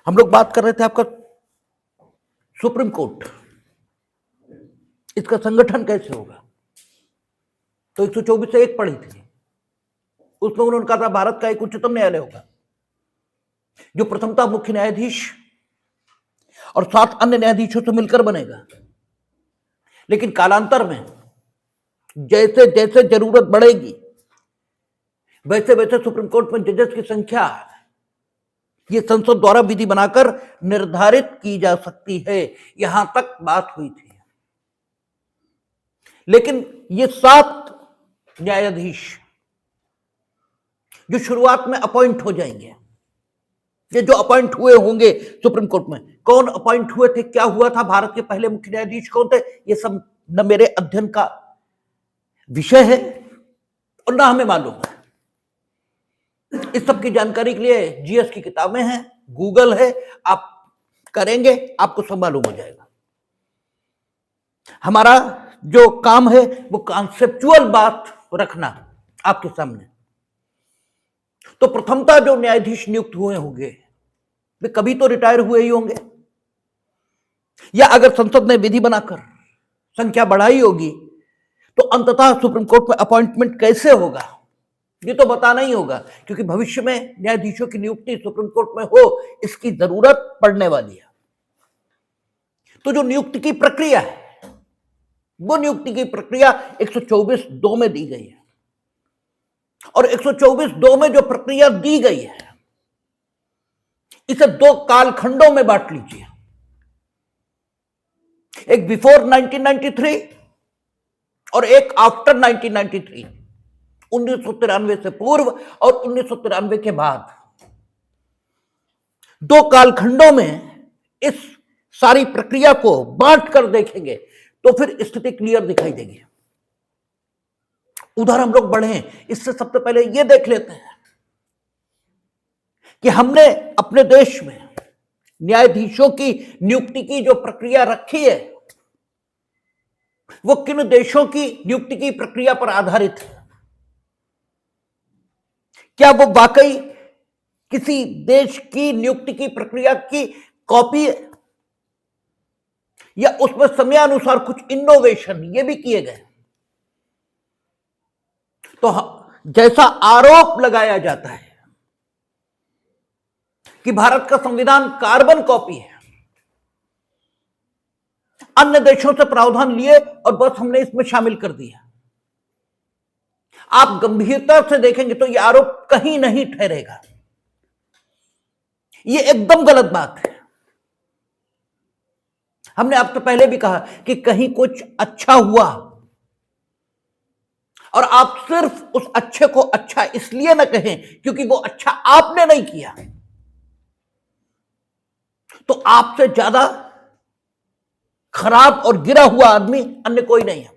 हम लोग बात कर रहे थे आपका सुप्रीम कोर्ट, इसका संगठन कैसे होगा। तो 124 से एक पढ़ी थी, उसमें उन्होंने कहा था भारत का एक उच्चतम न्यायालय होगा जो प्रथमतः मुख्य न्यायाधीश और 7 अन्य न्यायाधीशों से मिलकर बनेगा। लेकिन कालांतर में जैसे जैसे जरूरत बढ़ेगी वैसे वैसे सुप्रीम कोर्ट में जजेस की संख्या ये संसद द्वारा विधि बनाकर निर्धारित की जा सकती है, यहां तक बात हुई थी। लेकिन ये 7 न्यायाधीश जो शुरुआत में अपॉइंट हो जाएंगे, ये जो अपॉइंट हुए होंगे सुप्रीम कोर्ट में, कौन अपॉइंट हुए थे, क्या हुआ था, भारत के पहले मुख्य न्यायाधीश कौन थे, ये सब न मेरे अध्ययन का विषय है और ना हमें मालूम है। इस सब की जानकारी के लिए जीएस की किताबें हैं, गूगल है, आप करेंगे आपको सब मालूम हो जाएगा। हमारा जो काम है वो कॉन्सेप्चुअल बात रखना आपके सामने। तो प्रथमतः जो न्यायाधीश नियुक्त हुए होंगे वे कभी तो रिटायर हुए ही होंगे, या अगर संसद ने विधि बनाकर संख्या बढ़ाई होगी तो अंततः सुप्रीम कोर्ट में अपॉइंटमेंट कैसे होगा ये तो बताना ही होगा, क्योंकि भविष्य में न्यायाधीशों की नियुक्ति सुप्रीम कोर्ट में हो इसकी जरूरत पड़ने वाली है। तो जो नियुक्ति की प्रक्रिया है वो नियुक्ति की प्रक्रिया 124(2) में दी गई है, और 124(2) में जो प्रक्रिया दी गई है इसे 2 कालखंडों में बांट लीजिए, एक बिफोर 1993 और एक आफ्टर 1993, 1993 से पूर्व और 1993 के बाद। 2 कालखंडों में इस सारी प्रक्रिया को बांट कर देखेंगे तो फिर स्थिति क्लियर दिखाई देगी। उधर हम लोग बढ़े, इससे सबसे पहले यह देख लेते हैं कि हमने अपने देश में न्यायाधीशों की नियुक्ति की जो प्रक्रिया रखी है वो किन देशों की नियुक्ति की प्रक्रिया पर आधारित है। क्या वो वाकई किसी देश की नियुक्ति की प्रक्रिया की कॉपी है, या उसमें समयानुसार कुछ इनोवेशन ये भी किए गए। तो जैसा आरोप लगाया जाता है कि भारत का संविधान कार्बन कॉपी है, अन्य देशों से प्रावधान लिए और बस हमने इसमें शामिल कर दिया, आप गंभीरता से देखेंगे तो यह आरोप कहीं नहीं ठहरेगा। यह एकदम गलत बात है। हमने आपसे पहले भी कहा कि कहीं कुछ अच्छा हुआ और आप सिर्फ उस अच्छे को अच्छा इसलिए ना कहें क्योंकि वो अच्छा आपने नहीं किया, तो आपसे ज्यादा खराब और गिरा हुआ आदमी अन्य कोई नहीं है।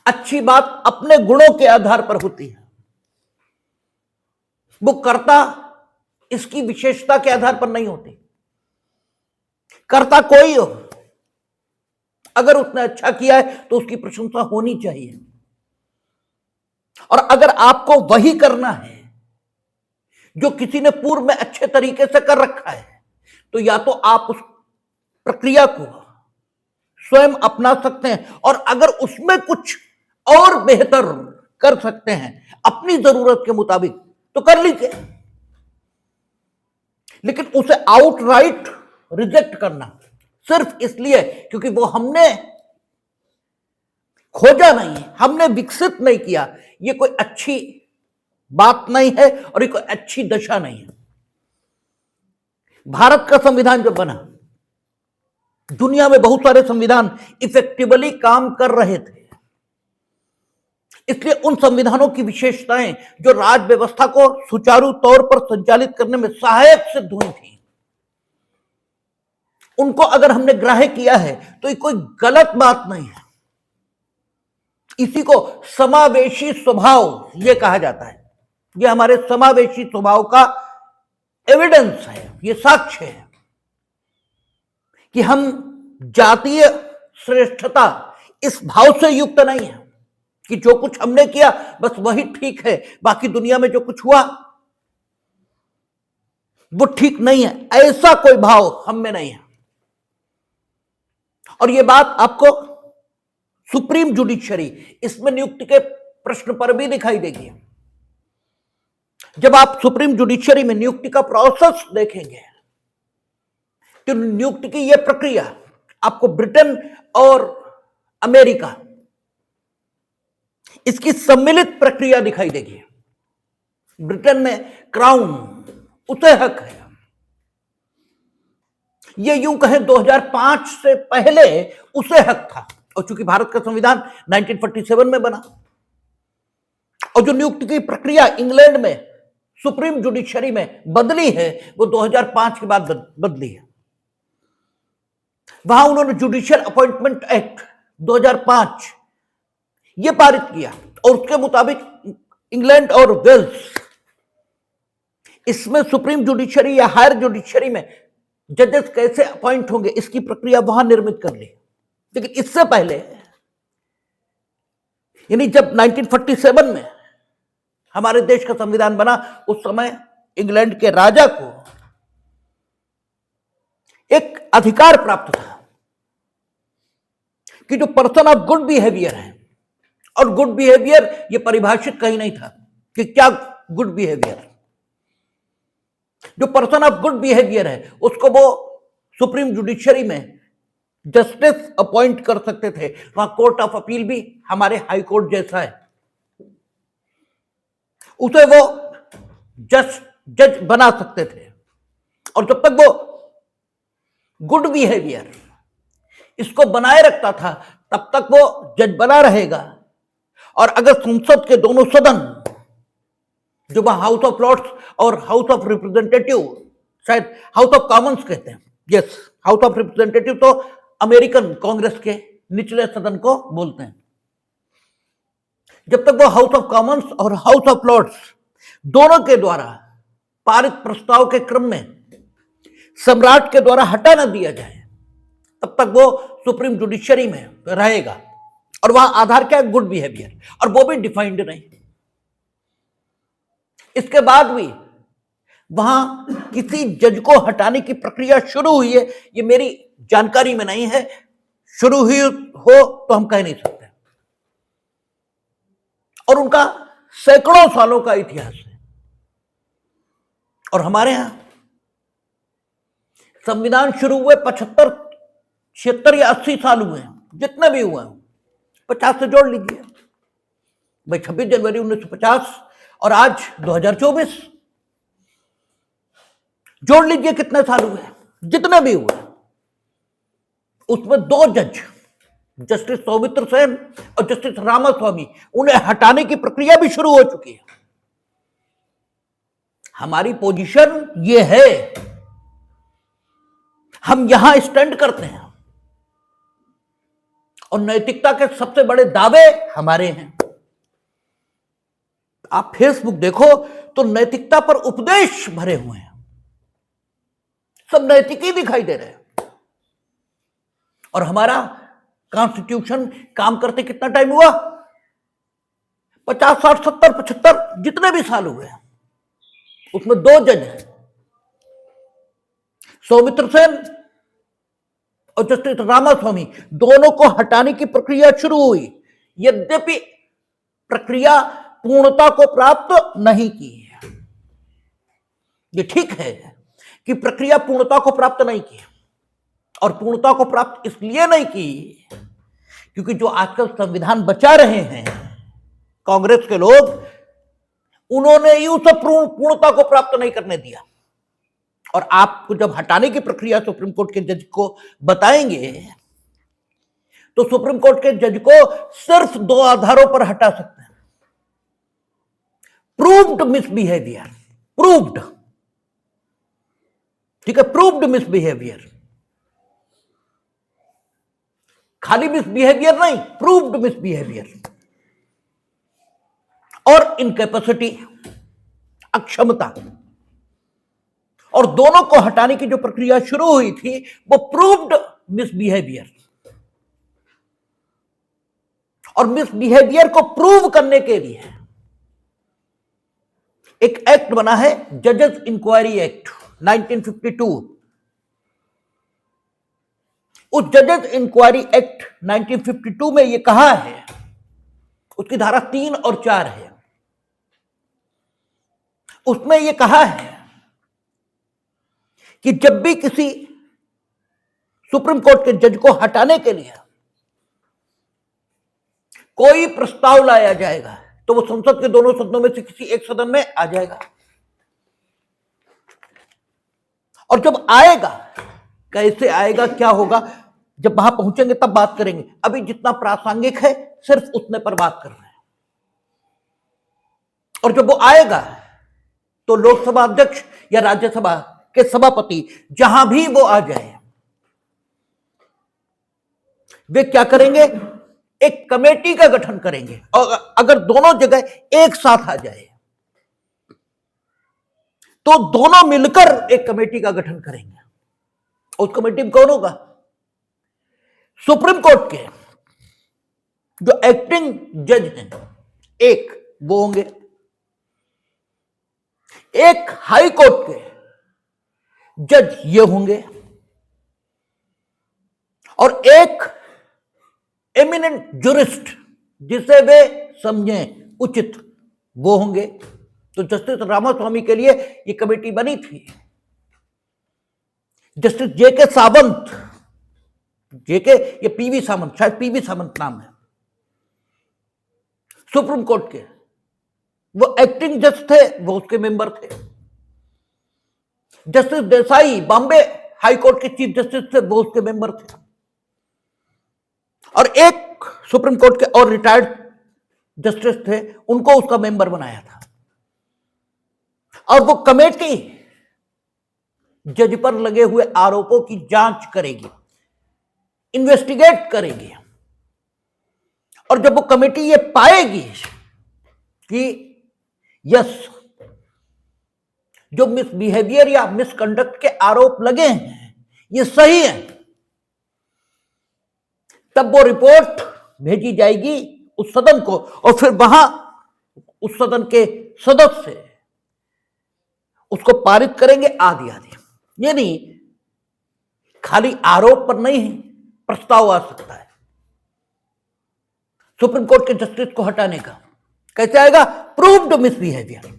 अच्छी बात अपने गुणों के आधार पर होती है, वो कर्ता इसकी विशेषता के आधार पर नहीं होती। कर्ता कोई हो, अगर उसने अच्छा किया है तो उसकी प्रशंसा होनी चाहिए, और अगर आपको वही करना है जो किसी ने पूर्व में अच्छे तरीके से कर रखा है तो या तो आप उस प्रक्रिया को स्वयं अपना सकते हैं, और अगर उसमें कुछ और बेहतर कर सकते हैं अपनी जरूरत के मुताबिक तो कर लीजिए, लेकिन उसे आउटराइट रिजेक्ट करना सिर्फ इसलिए क्योंकि वो हमने खोजा नहीं है, हमने विकसित नहीं किया, ये कोई अच्छी बात नहीं है और ये कोई अच्छी दशा नहीं है। भारत का संविधान जब बना, दुनिया में बहुत सारे संविधान इफेक्टिवली काम कर रहे थे, इसलिए उन संविधानों की विशेषताएं जो राज्य व्यवस्था को सुचारू तौर पर संचालित करने में सहायक सिद्ध हुई थी, उनको अगर हमने ग्राह्य किया है तो ये कोई गलत बात नहीं है। इसी को समावेशी स्वभाव ये कहा जाता है, ये हमारे समावेशी स्वभाव का एविडेंस है, ये साक्ष्य है कि हम जातीय श्रेष्ठता इस भाव से युक्त नहीं है कि जो कुछ हमने किया बस वही ठीक है, बाकी दुनिया में जो कुछ हुआ वो ठीक नहीं है, ऐसा कोई भाव हम में नहीं है। और ये बात आपको सुप्रीम जुडिशरी इसमें नियुक्ति के प्रश्न पर भी दिखाई देगी। जब आप सुप्रीम जुडिशरी में नियुक्ति का प्रोसेस देखेंगे तो नियुक्ति की यह प्रक्रिया आपको ब्रिटेन और अमेरिका इसकी सम्मिलित प्रक्रिया दिखाई देगी। ब्रिटेन में क्राउन उसे हक है, ये यूं कहें 2005 से पहले उसे हक था, और चूंकि भारत का संविधान 1947 में बना, और जो नियुक्ति की प्रक्रिया इंग्लैंड में सुप्रीम जुडिशरी में बदली है वो 2005 के बाद बदली है। वहां उन्होंने जुडिशियल अपॉइंटमेंट एक्ट 2005 ये पारित किया, और उसके मुताबिक इंग्लैंड और वेल्स इसमें सुप्रीम जुडिशरी या हायर जुडिशरी में जजेस कैसे अपॉइंट होंगे इसकी प्रक्रिया वहां निर्मित कर ली। लेकिन इससे पहले यानी जब 1947 में हमारे देश का संविधान बना, उस समय इंग्लैंड के राजा को एक अधिकार प्राप्त था कि जो पर्सन ऑफ गुड बिहेवियर है, और गुड बिहेवियर ये परिभाषित कहीं नहीं था कि क्या गुड बिहेवियर, जो पर्सन ऑफ गुड बिहेवियर है उसको वो सुप्रीम जुडिशरी में जस्टिस अपॉइंट कर सकते थे। वहां कोर्ट ऑफ अपील भी हमारे हाई कोर्ट जैसा है, उसे वो जज बना सकते थे। और जब तक वो गुड बिहेवियर इसको बनाए रखता था तब तक वो जज बना रहेगा। और अगर संसद के दोनों सदन, जो वहां हाउस ऑफ लॉर्ड्स और हाउस ऑफ रिप्रेजेंटेटिव, शायद हाउस ऑफ कॉमन्स कहते हैं, यस हाउस ऑफ रिप्रेजेंटेटिव तो अमेरिकन कांग्रेस के निचले सदन को बोलते हैं, जब तक वो हाउस ऑफ कॉमन्स और हाउस ऑफ लॉर्ड्स दोनों के द्वारा पारित प्रस्ताव के क्रम में सम्राट के द्वारा हटा न दिया जाए तब तक वो सुप्रीम जुडिशरी में रहेगा। और वहां आधार क्या है? गुड बिहेवियर, और वो भी डिफाइंड नहीं। इसके बाद भी वहां किसी जज को हटाने की प्रक्रिया शुरू हुई है, ये मेरी जानकारी में नहीं है, शुरू हुई हो तो हम कह नहीं सकते। और उनका सैकड़ों सालों का इतिहास है। और हमारे यहां संविधान शुरू हुए 75, 76 या 80 साल हुए हैं, जितने भी हुए हैं 50 से जोड़ लीजिए भाई, 26 जनवरी 1950 और आज 2024 जोड़ लीजिए कितने साल हुए, जितने भी हुए उसमें 2 जज, जस्टिस सौमित्र सेन और जस्टिस रामास्वामी, उन्हें हटाने की प्रक्रिया भी शुरू हो चुकी है। हमारी पोजीशन ये है, हम यहां स्टैंड करते हैं और नैतिकता के सबसे बड़े दावे हमारे हैं। आप फेसबुक देखो तो नैतिकता पर उपदेश भरे हुए हैं, सब नैतिक ही दिखाई दे रहे हैं। और हमारा कॉन्स्टिट्यूशन काम करते कितना टाइम हुआ? 50, 60, 70, 75 जितने भी साल हुए हैं, उसमें 2 जज हैं, सौमित्र सेन और जस्टिस रामास्वामी, दोनों को हटाने की प्रक्रिया शुरू हुई। यद्यपि प्रक्रिया पूर्णता को प्राप्त नहीं की है, ये ठीक है कि प्रक्रिया पूर्णता को प्राप्त नहीं की, और पूर्णता को प्राप्त इसलिए नहीं की क्योंकि जो आजकल संविधान बचा रहे हैं कांग्रेस के लोग, उन्होंने ही उसे पूर्णता को प्राप्त नहीं करने दिया। और आपको जब हटाने की प्रक्रिया सुप्रीम कोर्ट के जज को बताएंगे तो सुप्रीम कोर्ट के जज को सिर्फ 2 आधारों पर हटा सकते हैं। प्रूव्ड मिसबिहेवियर, प्रूव्ड, ठीक है, प्रूव्ड मिसबिहेवियर, खाली मिसबिहेवियर नहीं, प्रूव्ड मिसबिहेवियर, और इनकैपेसिटी, अक्षमता। और दोनों को हटाने की जो प्रक्रिया शुरू हुई थी वो प्रूव्ड मिसबिहेवियर, और मिसबिहेवियर को प्रूव करने के लिए एक एक्ट बना है, जजेस इंक्वायरी एक्ट। 1952, उस जजेस इंक्वायरी एक्ट 1952 में यह कहा है, उसकी धारा 3 और 4 है, उसमें यह कहा है कि जब भी किसी सुप्रीम कोर्ट के जज को हटाने के लिए कोई प्रस्ताव लाया जाएगा तो वो संसद के दोनों सदनों में से किसी एक सदन में आ जाएगा, और जब आएगा, कैसे आएगा, क्या होगा, जब वहां पहुंचेंगे तब बात करेंगे। अभी जितना प्रासंगिक है सिर्फ उतने पर बात कर रहे हैं। और जब वो आएगा तो लोकसभा अध्यक्ष या राज्यसभा के सभापति जहां भी वो आ जाए, वे क्या करेंगे, एक कमेटी का गठन करेंगे, और अगर दोनों जगह एक साथ आ जाए तो दोनों मिलकर एक कमेटी का गठन करेंगे। उस कमेटी में कौन होगा? सुप्रीम कोर्ट के जो एक्टिंग जज हैं, एक वो होंगे, एक हाई कोर्ट के जज ये होंगे, और एक एमिनेंट जुरिस्ट जिसे वे समझें उचित वो होंगे। तो जस्टिस रामास्वामी के लिए ये कमेटी बनी थी। जस्टिस जेके सावंत, जेके ये पीवी सावंत, शायद पीवी सावंत नाम है, सुप्रीम कोर्ट के वो एक्टिंग जज थे, वो उसके मेंबर थे। Justice Desai Bombay high court के चीफ जस्टिस थे, वो उसके मेंबर थे। और एक सुप्रीम कोर्ट के और रिटायर्ड जस्टिस थे, उनको उसका मेंबर बनाया था। और वो कमेटी जज पर लगे हुए आरोपों की जांच करेगी, इन्वेस्टिगेट करेगी, और जब वो कमेटी ये पाएगी कि यस, जो मिसबिहेवियर या मिसकंडक्ट के आरोप लगे हैं ये सही है, तब वो रिपोर्ट भेजी जाएगी उस सदन को, और फिर वहां उस सदन के सदस्य उसको पारित करेंगे आदि आदि। ये नहीं खाली आरोप पर नहीं है, प्रस्ताव आ सकता है सुप्रीम कोर्ट के जस्टिस को हटाने का। कैसे आएगा? प्रूव्ड मिसबिहेवियर,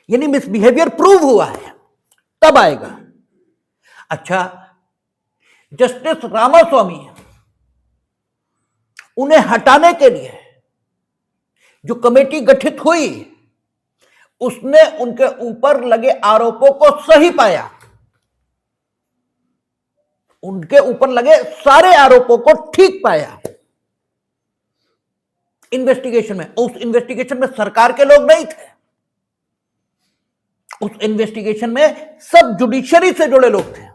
यानी मिसबिहेवियर प्रूव हुआ है तब आएगा। अच्छा, जस्टिस रामास्वामी उन्हें हटाने के लिए जो कमेटी गठित हुई उसने उनके ऊपर लगे आरोपों को सही पाया, उनके ऊपर लगे सारे आरोपों को ठीक पाया इन्वेस्टिगेशन में। उस इन्वेस्टिगेशन में सरकार के लोग नहीं थे, उस इन्वेस्टिगेशन में सब जुडिशरी से जुड़े लोग थे,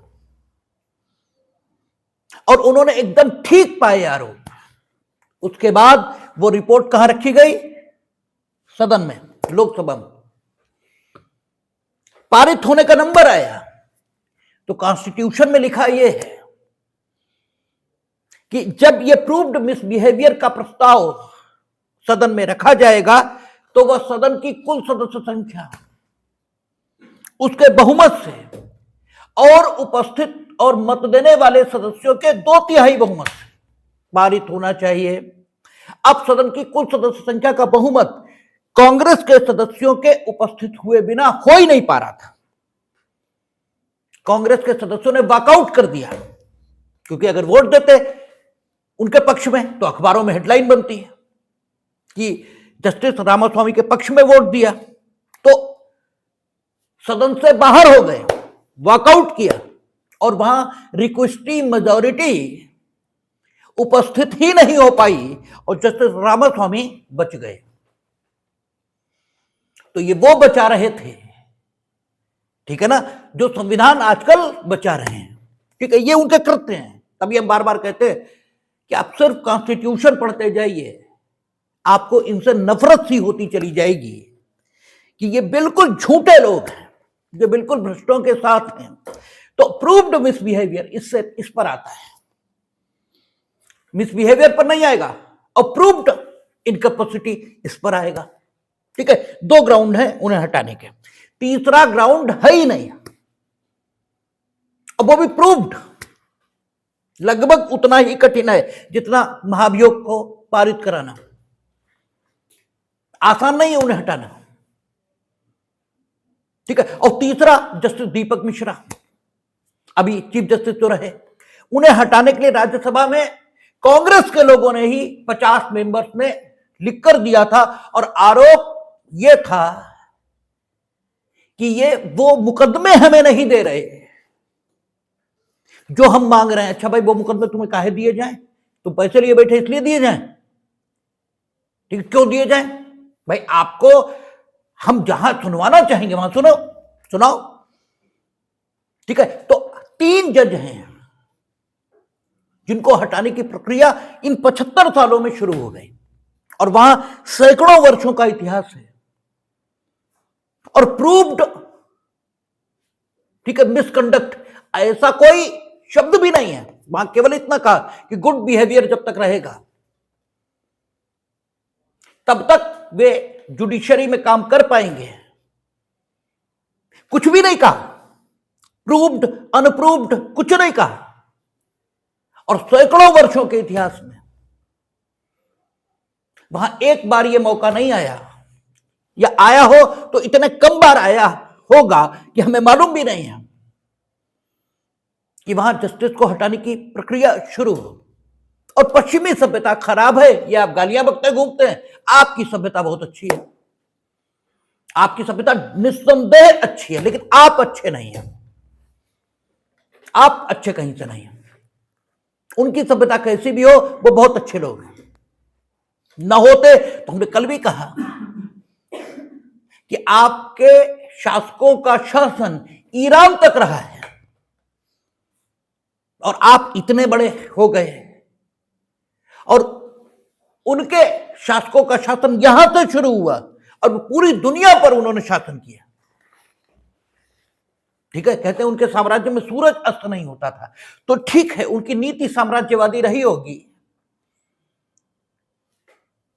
और उन्होंने एकदम ठीक पाए आरोप। उसके बाद वो रिपोर्ट कहां रखी गई? सदन में, लोकसभा में। पारित होने का नंबर आया तो कॉन्स्टिट्यूशन में लिखा यह है कि जब यह प्रूव्ड मिसबिहेवियर का प्रस्ताव सदन में रखा जाएगा तो वह सदन की कुल सदस्य संख्या, उसके बहुमत से और उपस्थित और मत देने वाले सदस्यों के 2/3 बहुमत से पारित होना चाहिए। अब सदन की कुल सदस्य संख्या का बहुमत कांग्रेस के सदस्यों के उपस्थित हुए बिना हो ही नहीं पा रहा था। कांग्रेस के सदस्यों ने वॉकआउट कर दिया, क्योंकि अगर वोट देते उनके पक्ष में तो अखबारों में हेडलाइन बनती है कि जस्टिस रामास्वामी के पक्ष में वोट दिया, तो सदन से बाहर हो गए, वॉकआउट किया, और वहां रिक्वेस्टिंग मेजॉरिटी उपस्थित ही नहीं हो पाई और जस्टिस रामास्वामी बच गए। तो ये वो बचा रहे थे, ठीक है ना, जो संविधान आजकल बचा रहे हैं। ठीक है, ये उनके कृत्य हैं। तभी हम बार बार कहते हैं कि आप सिर्फ कॉन्स्टिट्यूशन पढ़ते जाइए, आपको इनसे नफरत सी होती चली जाएगी कि ये बिल्कुल झूठे लोग हैं, जो बिल्कुल भ्रष्टों के साथ हैं। तो प्रूव्ड मिसबिहेवियर इससे इस पर आता है, मिसबिहेवियर पर नहीं आएगा, और प्रूव्ड इनकैपेसिटी इस पर आएगा। ठीक है, 2 ग्राउंड है उन्हें हटाने के। तीसरा ग्राउंड है ही नहीं, और वो भी प्रूव्ड। लगभग उतना ही कठिन है जितना महाभियोग को पारित कराना। आसान नहीं है उन्हें हटाना, ठीक है। और तीसरा, जस्टिस दीपक मिश्रा, अभी चीफ जस्टिस जो रहे, उन्हें हटाने के लिए राज्यसभा में कांग्रेस के लोगों ने ही 50 मेंबर्स ने लिखकर दिया था, और आरोप यह था कि ये वो मुकदमे हमें नहीं दे रहे जो हम मांग रहे हैं। अच्छा भाई, वो मुकदमे तुम्हें काहे दिए जाएं? तुम पैसे लिए बैठे इसलिए दिए जाएं? ठीक, क्यों दिए जाएं? भाई आपको हम जहां सुनवाना चाहेंगे वहां सुनाओ, ठीक है। तो 3 जज हैं जिनको हटाने की प्रक्रिया इन 75 सालों में शुरू हो गई, और वहां सैकड़ों वर्षों का इतिहास है और प्रूव्ड, ठीक है, मिसकंडक्ट, ऐसा कोई शब्द भी नहीं है वहां। केवल इतना कहा कि गुड बिहेवियर जब तक रहेगा तब तक वे जुडिशरी में काम कर पाएंगे। कुछ भी नहीं कहा, प्रूव्ड अनप्रूव्ड कुछ नहीं कहा। और सैकड़ों वर्षों के इतिहास में वहां एक बार यह मौका नहीं आया, या आया हो तो इतने कम बार आया होगा कि हमें मालूम भी नहीं है, कि वहां जस्टिस को हटाने की प्रक्रिया शुरू हो। और पश्चिमी सभ्यता खराब है, ये आप गालियां बकते घूमते हैं। आपकी सभ्यता बहुत अच्छी है, आपकी सभ्यता निस्संदेह अच्छी है, लेकिन आप अच्छे नहीं हैं। आप अच्छे कहीं से नहीं हैं। उनकी सभ्यता कैसी भी हो, वो बहुत अच्छे लोग हैं। न होते तो हमने कल भी कहा कि आपके शासकों का शासन ईरान तक रहा है, और आप इतने बड़े हो गए, और उनके शासकों का शासन यहां से शुरू हुआ और पूरी दुनिया पर उन्होंने शासन किया, ठीक है। कहते हैं उनके साम्राज्य में सूरज अस्त नहीं होता था, तो ठीक है, उनकी नीति साम्राज्यवादी रही होगी,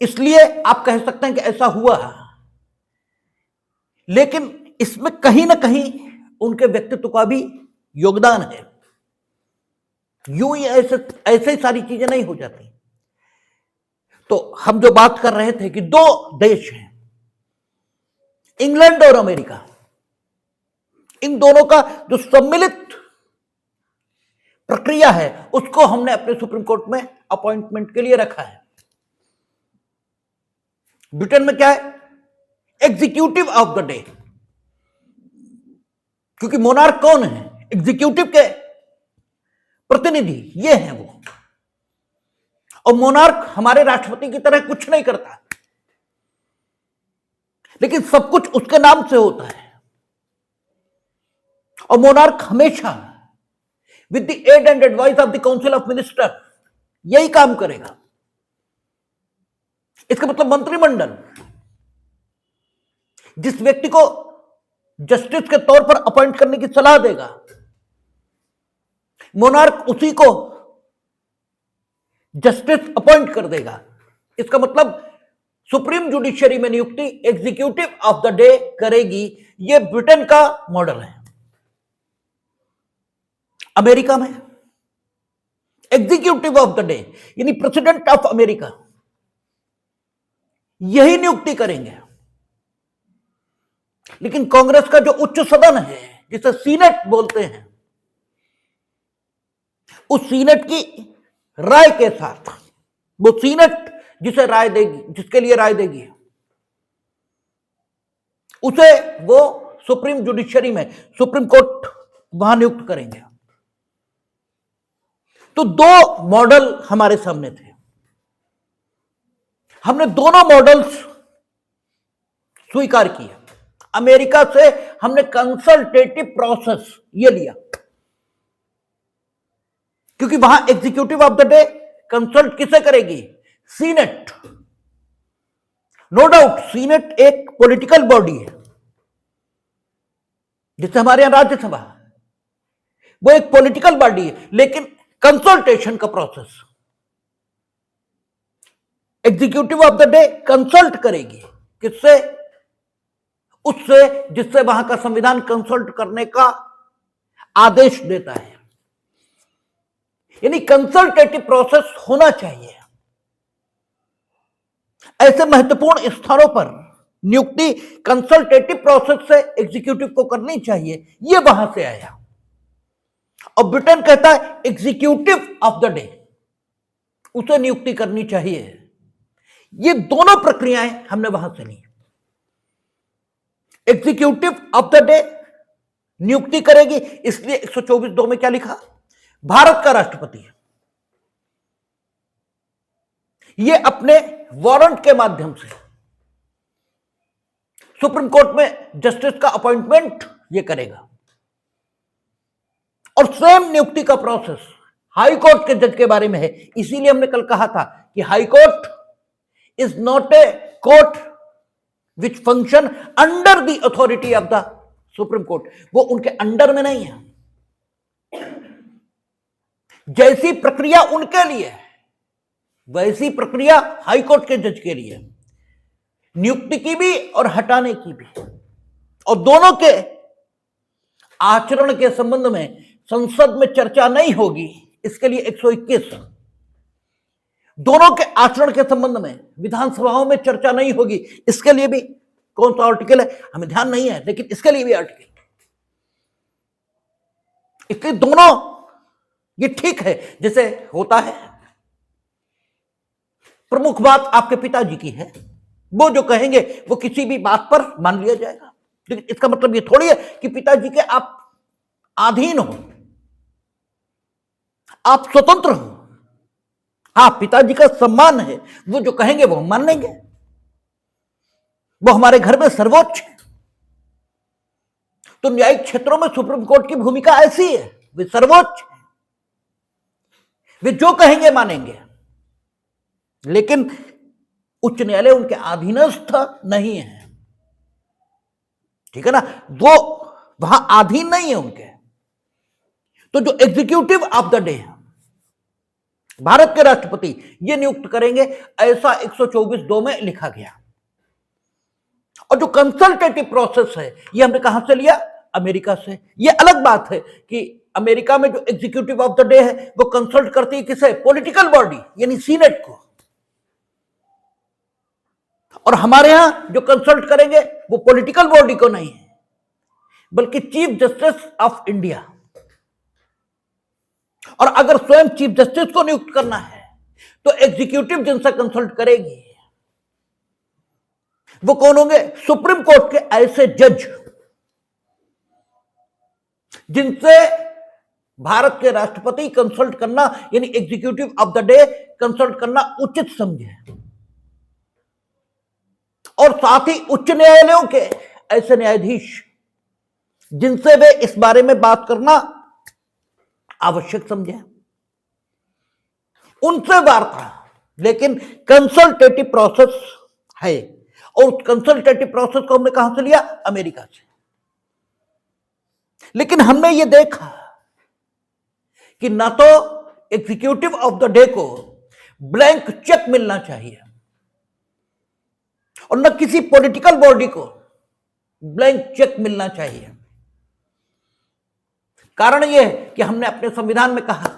इसलिए आप कह सकते हैं कि ऐसा हुआ। लेकिन इसमें कहीं ना कहीं उनके व्यक्तित्व का भी योगदान है। यूं ही ऐसे सारी चीजें नहीं हो जाती। तो हम जो बात कर रहे थे कि 2 देश हैं, इंग्लैंड और अमेरिका, इन दोनों का जो सम्मिलित प्रक्रिया है उसको हमने अपने सुप्रीम कोर्ट में अपॉइंटमेंट के लिए रखा है। ब्रिटेन में क्या है? एग्जीक्यूटिव ऑफ द डे, क्योंकि मोनार्क कौन है? एग्जीक्यूटिव के प्रतिनिधि ये हैं वो। और मोनार्क हमारे राष्ट्रपति की तरह कुछ नहीं करता, लेकिन सब कुछ उसके नाम से होता है। और मोनार्क हमेशा with the aid and advice of the council of minister यही काम करेगा। इसका मतलब मंत्रिमंडल जिस व्यक्ति को जस्टिस के तौर पर अपॉइंट करने की सलाह देगा, मोनार्क उसी को जस्टिस अपॉइंट कर देगा। इसका मतलब सुप्रीम जुडिशरी में नियुक्ति एग्जीक्यूटिव ऑफ द डे करेगी। यह ब्रिटेन का मॉडल है। अमेरिका में एग्जीक्यूटिव ऑफ द डे यानी प्रेसिडेंट ऑफ अमेरिका यही नियुक्ति करेंगे। लेकिन कांग्रेस का जो उच्च सदन है, जिसे सीनेट बोलते हैं, उस सीनेट की राय के साथ, वो सीनेट जिसे राय देगी, जिसके लिए राय देगी, उसे वो सुप्रीम जुडिशरी में, सुप्रीम कोर्ट वहां नियुक्त करेंगे। तो 2 मॉडल हमारे सामने थे। हमने दोनों मॉडल्स स्वीकार किए। अमेरिका से हमने कंसल्टेटिव प्रोसेस ये लिया, क्योंकि वहां executive of the day consult किसे करेगी? सीनेट। नो डाउट सीनेट एक पॉलिटिकल बॉडी है, जैसे हमारे यहां राज्यसभा, वो एक पॉलिटिकल बॉडी है, लेकिन कंसल्टेशन का process executive of the day consult करेगी किससे? उससे जिससे वहां का संविधान कंसल्ट करने का आदेश देता है। यानी कंसल्टेटिव प्रोसेस होना चाहिए। ऐसे महत्वपूर्ण स्थानों पर नियुक्ति कंसल्टेटिव प्रोसेस से एग्जीक्यूटिव को करनी चाहिए, यह वहां से आया। और ब्रिटेन कहता है एग्जीक्यूटिव ऑफ द डे, उसे नियुक्ति करनी चाहिए। ये दोनों प्रक्रियाएं हमने वहां से ली। एग्जीक्यूटिव ऑफ द डे नियुक्ति करेगी, इसलिए 124(2) में क्या लिखा? भारत का राष्ट्रपति ये अपने वारंट के माध्यम से सुप्रीम कोर्ट में जस्टिस का अपॉइंटमेंट ये करेगा। और सेम नियुक्ति का प्रोसेस हाई कोर्ट के जज के बारे में है। इसीलिए हमने कल कहा था कि high court is not a court which function under the authority of the supreme court, वो उनके अंडर में नहीं है। जैसी प्रक्रिया उनके लिए वैसी प्रक्रिया हाई कोर्ट के जज के लिए, नियुक्ति की भी और हटाने की भी। और दोनों के आचरण के संबंध में संसद में चर्चा नहीं होगी, इसके लिए 121। दोनों के आचरण के संबंध में विधानसभाओं में चर्चा नहीं होगी, इसके लिए भी कौन सा आर्टिकल है हमें ध्यान नहीं है, लेकिन इसके लिए भी आर्टिकल। इसलिए दोनों ये ठीक है। जैसे होता है, प्रमुख बात आपके पिताजी की है, वो जो कहेंगे वो किसी भी बात पर मान लिया जाएगा, लेकिन इसका मतलब ये थोड़ी है कि पिताजी के आप अधीन हो, आप स्वतंत्र हो। हाँ, पिताजी का सम्मान है, वो जो कहेंगे वो हम मान लेंगे, वो हमारे घर में सर्वोच्च है। तो न्यायिक क्षेत्रों में सुप्रीम कोर्ट की भूमिका ऐसी है, वे सर्वोच्च है, वे जो कहेंगे मानेंगे। लेकिन उच्च न्यायालय उनके अधीनस्थ नहीं है, ठीक है ना, वो वहां अधीन नहीं है उनके। तो जो एग्जीक्यूटिव ऑफ द डे है, भारत के राष्ट्रपति ये नियुक्त करेंगे, ऐसा 124(2) में लिखा गया। और जो कंसल्टेटिव प्रोसेस है ये हमने कहां से लिया? अमेरिका से। ये अलग बात है कि अमेरिका में जो एग्जीक्यूटिव ऑफ द डे है वो कंसल्ट करती है किसे? पॉलिटिकल बॉडी यानी सीनेट को। और हमारे यहां जो कंसल्ट करेंगे वो पॉलिटिकल बॉडी को नहीं है, बल्कि चीफ जस्टिस ऑफ इंडिया। और अगर स्वयं चीफ जस्टिस को नियुक्त करना है तो एग्जीक्यूटिव जिनसे कंसल्ट करेगी वो कौन होंगे? सुप्रीम कोर्ट के ऐसे जज जिनसे भारत के राष्ट्रपति कंसल्ट करना यानी executive of the day consult करना उचित समझे। और साथ ही उच्च न्यायालयों के ऐसे न्यायाधीश जिनसे वे इस बारे में बात करना आवश्यक समझे, उनसे वार्ता। लेकिन कंसल्टेटिव प्रोसेस है, और कंसल्टेटिव प्रोसेस को हमने कहां से लिया? अमेरिका से। लेकिन हमने ये देखा कि ना तो एग्जीक्यूटिव ऑफ द डे को ब्लैंक चेक मिलना चाहिए और न किसी पॉलिटिकल बॉडी को ब्लैंक चेक मिलना चाहिए। कारण यह है कि हमने अपने संविधान में कहा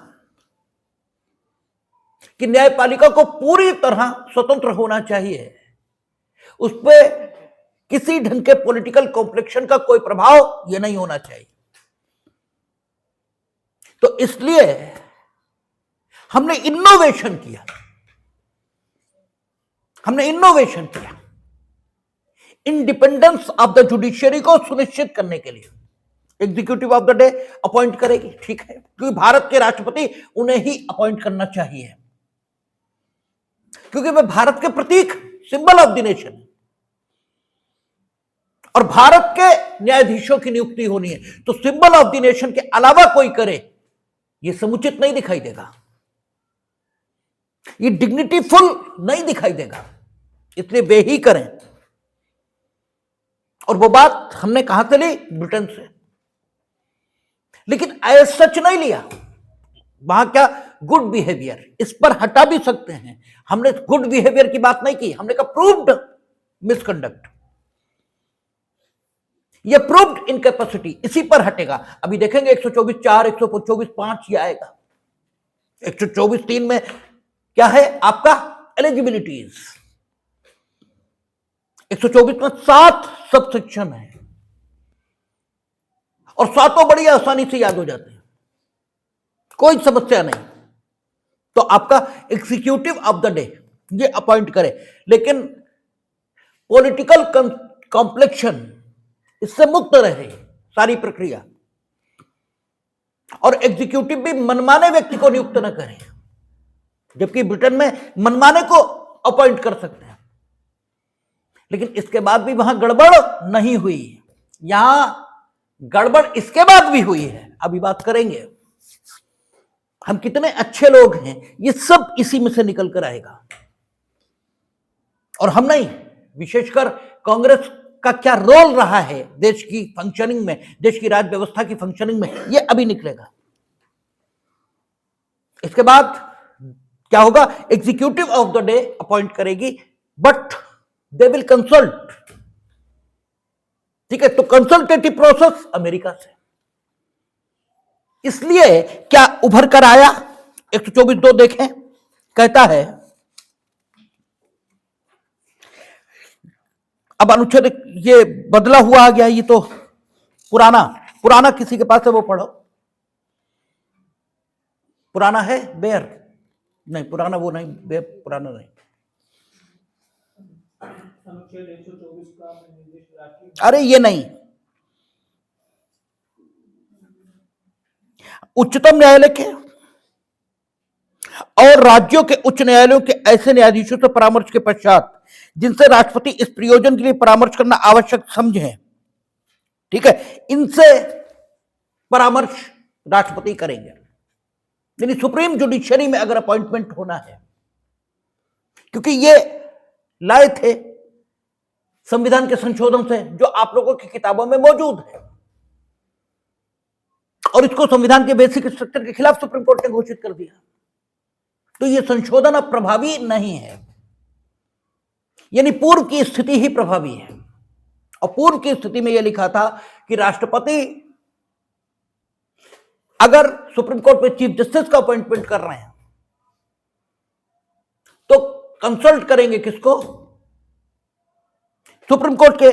कि न्यायपालिका को पूरी तरह स्वतंत्र होना चाहिए, उस पर किसी ढंग के पॉलिटिकल कॉम्प्लेक्शन का कोई प्रभाव यह नहीं होना चाहिए। तो इसलिए हमने इनोवेशन किया, इंडिपेंडेंस ऑफ द जुडिशियरी को सुनिश्चित करने के लिए। Executive of the day appoint करेगी, ठीक है, क्योंकि भारत के राष्ट्रपति उन्हें ही अपॉइंट करना चाहिए, क्योंकि वे भारत के प्रतीक, सिंबल ऑफ द नेशन। और भारत के न्यायाधीशों की नियुक्ति होनी है, तो सिंबल ऑफ द नेशन के अलावा कोई करे यह समुचित नहीं दिखाई देगा, ये डिग्निटीफुल नहीं दिखाई देगा, इसलिए वे ही करें। और वो बात हमने कहां से ली? ब्रिटेन से। लेकिन ऐसा सच नहीं लिया, वहां क्या? गुड बिहेवियर, इस पर हटा भी सकते हैं। हमने गुड बिहेवियर की बात नहीं की, हमने कहा प्रूव्ड मिसकंडक्ट। ये प्रूव्ड इनकैपेसिटी इसी पर हटेगा। अभी देखेंगे 124(4), 124(5) ये आएगा। 124(3) में क्या है आपका एलिजिबिलिटीज। 124 में 7 सब सेक्शन है और 7 बड़ी आसानी से याद हो जाते हैं, कोई समस्या नहीं। तो आपका एग्जीक्यूटिव ऑफ द डे ये अपॉइंट करे, लेकिन पॉलिटिकल कॉम्प्लेक्शन इससे मुक्त रहे सारी प्रक्रिया, और एग्जीक्यूटिव भी मनमाने व्यक्ति को नियुक्त न करे, जबकि ब्रिटेन में मनमाने को अपॉइंट कर सकते हैं। लेकिन इसके बाद भी वहां गड़बड़ नहीं हुई, यहां गड़बड़ इसके बाद भी हुई है। अभी बात करेंगे हम कितने अच्छे लोग हैं, ये सब इसी में से निकल कर आएगा। और हम नहीं, विशेषकर कांग्रेस का क्या रोल रहा है देश की फंक्शनिंग में, देश की राज व्यवस्था की फंक्शनिंग में, ये अभी निकलेगा। इसके बाद क्या होगा, executive of the day appoint करेगी, बट दे विल कंसल्ट। ठीक है, तो कंसल्टेटिव प्रोसेस अमेरिका से, इसलिए क्या उभर कर आया 124(2) देखें, कहता है अब अनुच्छेद ये बदला हुआ आ गया, ये तो पुराना किसी के पास है वो पढ़ो। पुराना है बेयर नहीं, पुराना वो नहीं, बेयर पुराना नहीं। अनुच्छेद 124 का निर्देश, अरे ये नहीं, उच्चतम न्यायालय के और राज्यों के उच्च न्यायालयों के ऐसे न्यायाधीशों से परामर्श के पश्चात जिनसे राष्ट्रपति इस प्रयोजन के लिए परामर्श करना आवश्यक समझे, ठीक है, इनसे परामर्श राष्ट्रपति करेंगे। यानी सुप्रीम जुडिशरी में अगर अपॉइंटमेंट होना है, क्योंकि ये लाए थे संविधान के संशोधन से जो आप लोगों की किताबों में मौजूद है, और इसको संविधान के बेसिक स्ट्रक्चर के खिलाफ सुप्रीम कोर्ट ने घोषित कर दिया, तो यह संशोधन अब प्रभावी नहीं है। यानी पूर्व की स्थिति ही प्रभावी है, और पूर्व की स्थिति में यह लिखा था कि राष्ट्रपति अगर सुप्रीम कोर्ट में चीफ जस्टिस का अपॉइंटमेंट कर रहे हैं तो कंसल्ट करेंगे किसको, सुप्रीम कोर्ट के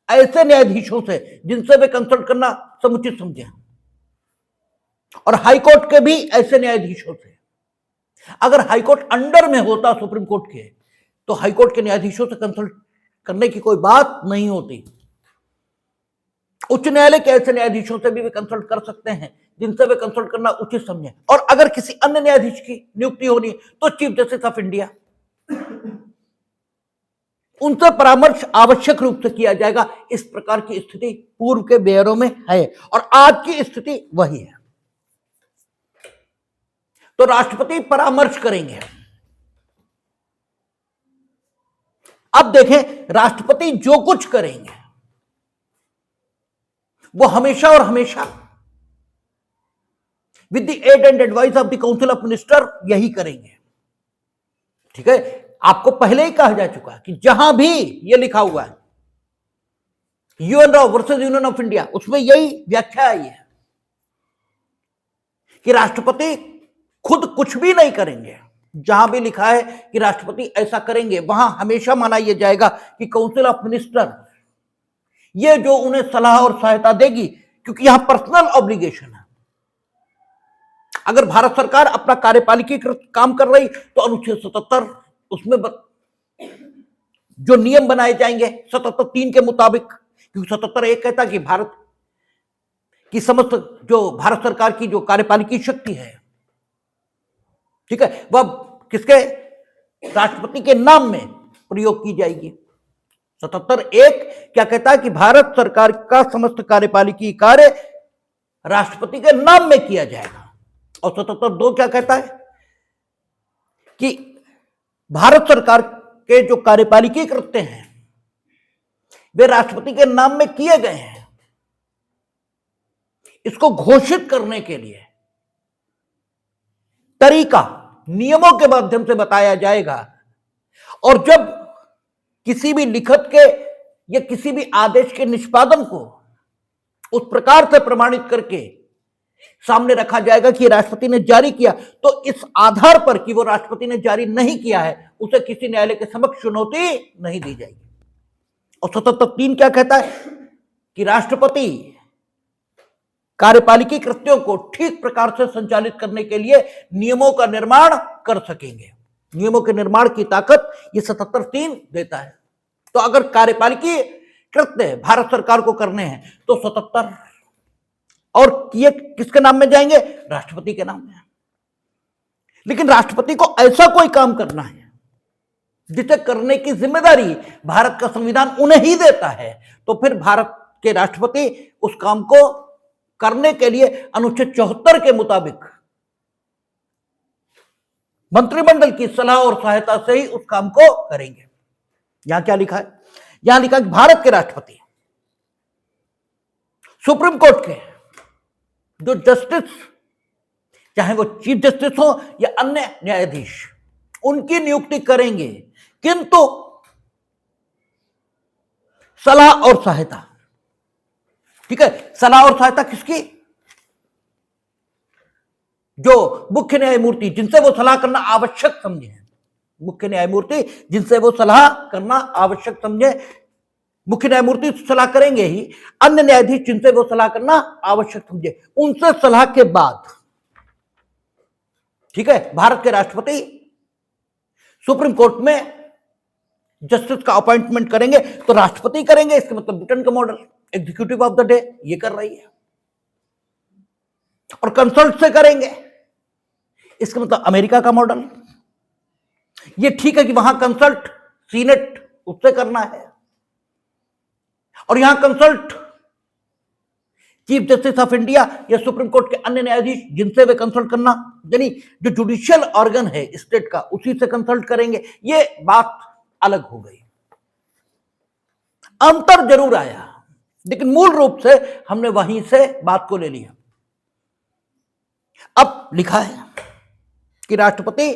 ऐसे न्यायाधीशों से जिनसे वे कंसल्ट करना समुचित समझे, और हाईकोर्ट के भी ऐसे न्यायाधीशों से। अगर हाईकोर्ट अंडर में होता सुप्रीम कोर्ट के, तो हाईकोर्ट के न्यायाधीशों से कंसल्ट करने की कोई बात नहीं होती। उच्च न्यायालय के ऐसे न्यायाधीशों से भी वे कंसल्ट कर सकते हैं जिनसे वे कंसल्ट करना उचित समझे। और अगर किसी अन्य न्यायाधीश की नियुक्ति होनी तो चीफ जस्टिस ऑफ इंडिया, उनसे परामर्श आवश्यक रूप से किया जाएगा। इस प्रकार की स्थिति पूर्व के बेयरों में है, और आज की स्थिति वही है। तो राष्ट्रपति परामर्श करेंगे। अब देखें, राष्ट्रपति जो कुछ करेंगे वो हमेशा और हमेशा with the aid and advice of the council of minister यही करेंगे। ठीक है, आपको पहले ही कहा जा चुका है कि जहां भी ये लिखा हुआ है UN Rao versus union of India, उसमें यही व्याख्या आई है कि राष्ट्रपति खुद कुछ भी नहीं करेंगे। जहां भी लिखा है कि राष्ट्रपति ऐसा करेंगे, वहां हमेशा माना यह जाएगा कि काउंसिल ऑफ मिनिस्टर ये जो उन्हें सलाह और सहायता देगी, क्योंकि यहां पर्सनल ऑब्लिगेशन है। अगर भारत सरकार अपना कार्यपालिकी काम कर रही तो अनुच्छेद 77 उसमें जो नियम बनाए जाएंगे 77(3) के मुताबिक, क्योंकि 77(1) कहता कि भारत की समस्त जो भारत सरकार की जो कार्यपालिकी शक्ति है, ठीक है, वह किसके, राष्ट्रपति के नाम में प्रयोग की जाएगी। 77(1) क्या कहता है कि भारत सरकार का समस्त कार्यपालिकी कार्य राष्ट्रपति के नाम में किया जाएगा, और 77(2) क्या कहता है कि भारत सरकार के जो कार्यपालिकी कृत्य हैं वे राष्ट्रपति के नाम में किए गए हैं। इसको घोषित करने के लिए तरीका नियमों के माध्यम से बताया जाएगा, और जब किसी भी लिखत के या किसी भी आदेश के निष्पादन को उस प्रकार से प्रमाणित करके सामने रखा जाएगा कि राष्ट्रपति ने जारी किया, तो इस आधार पर कि वो राष्ट्रपति ने जारी नहीं किया है उसे किसी न्यायालय के समक्ष चुनौती नहीं दी जाएगी। और 77(3) क्या कहता है कि राष्ट्रपति कार्यपालिकी कृत्यों को ठीक प्रकार से संचालित करने के लिए नियमों का निर्माण कर सकेंगे। नियमों के निर्माण की ताकत ये 77(3) देता है। तो अगर कार्यपालिकी कृत्य भारत सरकार को करने हैं तो 77 और ये किसके नाम में जाएंगे? राष्ट्रपति के नाम में। लेकिन राष्ट्रपति को ऐसा कोई काम करना है जिसे करने की जिम्मेदारी भारत का संविधान उन्हें ही देता है, तो फिर भारत के राष्ट्रपति उस काम को करने के लिए अनुच्छेद 74 के मुताबिक मंत्रिमंडल की सलाह और सहायता से ही उस काम को करेंगे। यहां क्या लिखा है? यहां लिखा है कि भारत के राष्ट्रपति सुप्रीम कोर्ट के जो जस्टिस, चाहे वो चीफ जस्टिस हो या अन्य न्यायाधीश, उनकी नियुक्ति करेंगे, किंतु सलाह और सहायता, ठीक है, सलाह और सहायता किसकी? जो मुख्य न्यायमूर्ति जिनसे वो सलाह करना आवश्यक समझे, मुख्य न्यायमूर्ति जिनसे वो सलाह करना आवश्यक समझे, मुख्य न्यायमूर्ति सलाह करेंगे ही, अन्य न्यायाधीश जिनसे वो सलाह करना आवश्यक समझे, उनसे सलाह के बाद, ठीक है, भारत के राष्ट्रपति सुप्रीम कोर्ट में जस्टिस का अपॉइंटमेंट करेंगे। तो राष्ट्रपति करेंगे, इसका मतलब ब्रिटेन का model, executive of the day ये कर रही है। और कंसल्ट से करेंगे, इसका मतलब अमेरिका का मॉडल। ये ठीक है कि वहां कंसल्ट सीनेट उससे करना है, और यहां consult chief justice of India या सुप्रीम कोर्ट के अन्य न्यायाधीश जिनसे वे कंसल्ट करना, यानी जो जुडिशियल ऑर्गन है स्टेट का, उसी से कंसल्ट करेंगे। ये बात अलग हो गई, अंतर जरूर आया, लेकिन मूल रूप से हमने वहीं से बात को ले लिया। अब लिखा है कि राष्ट्रपति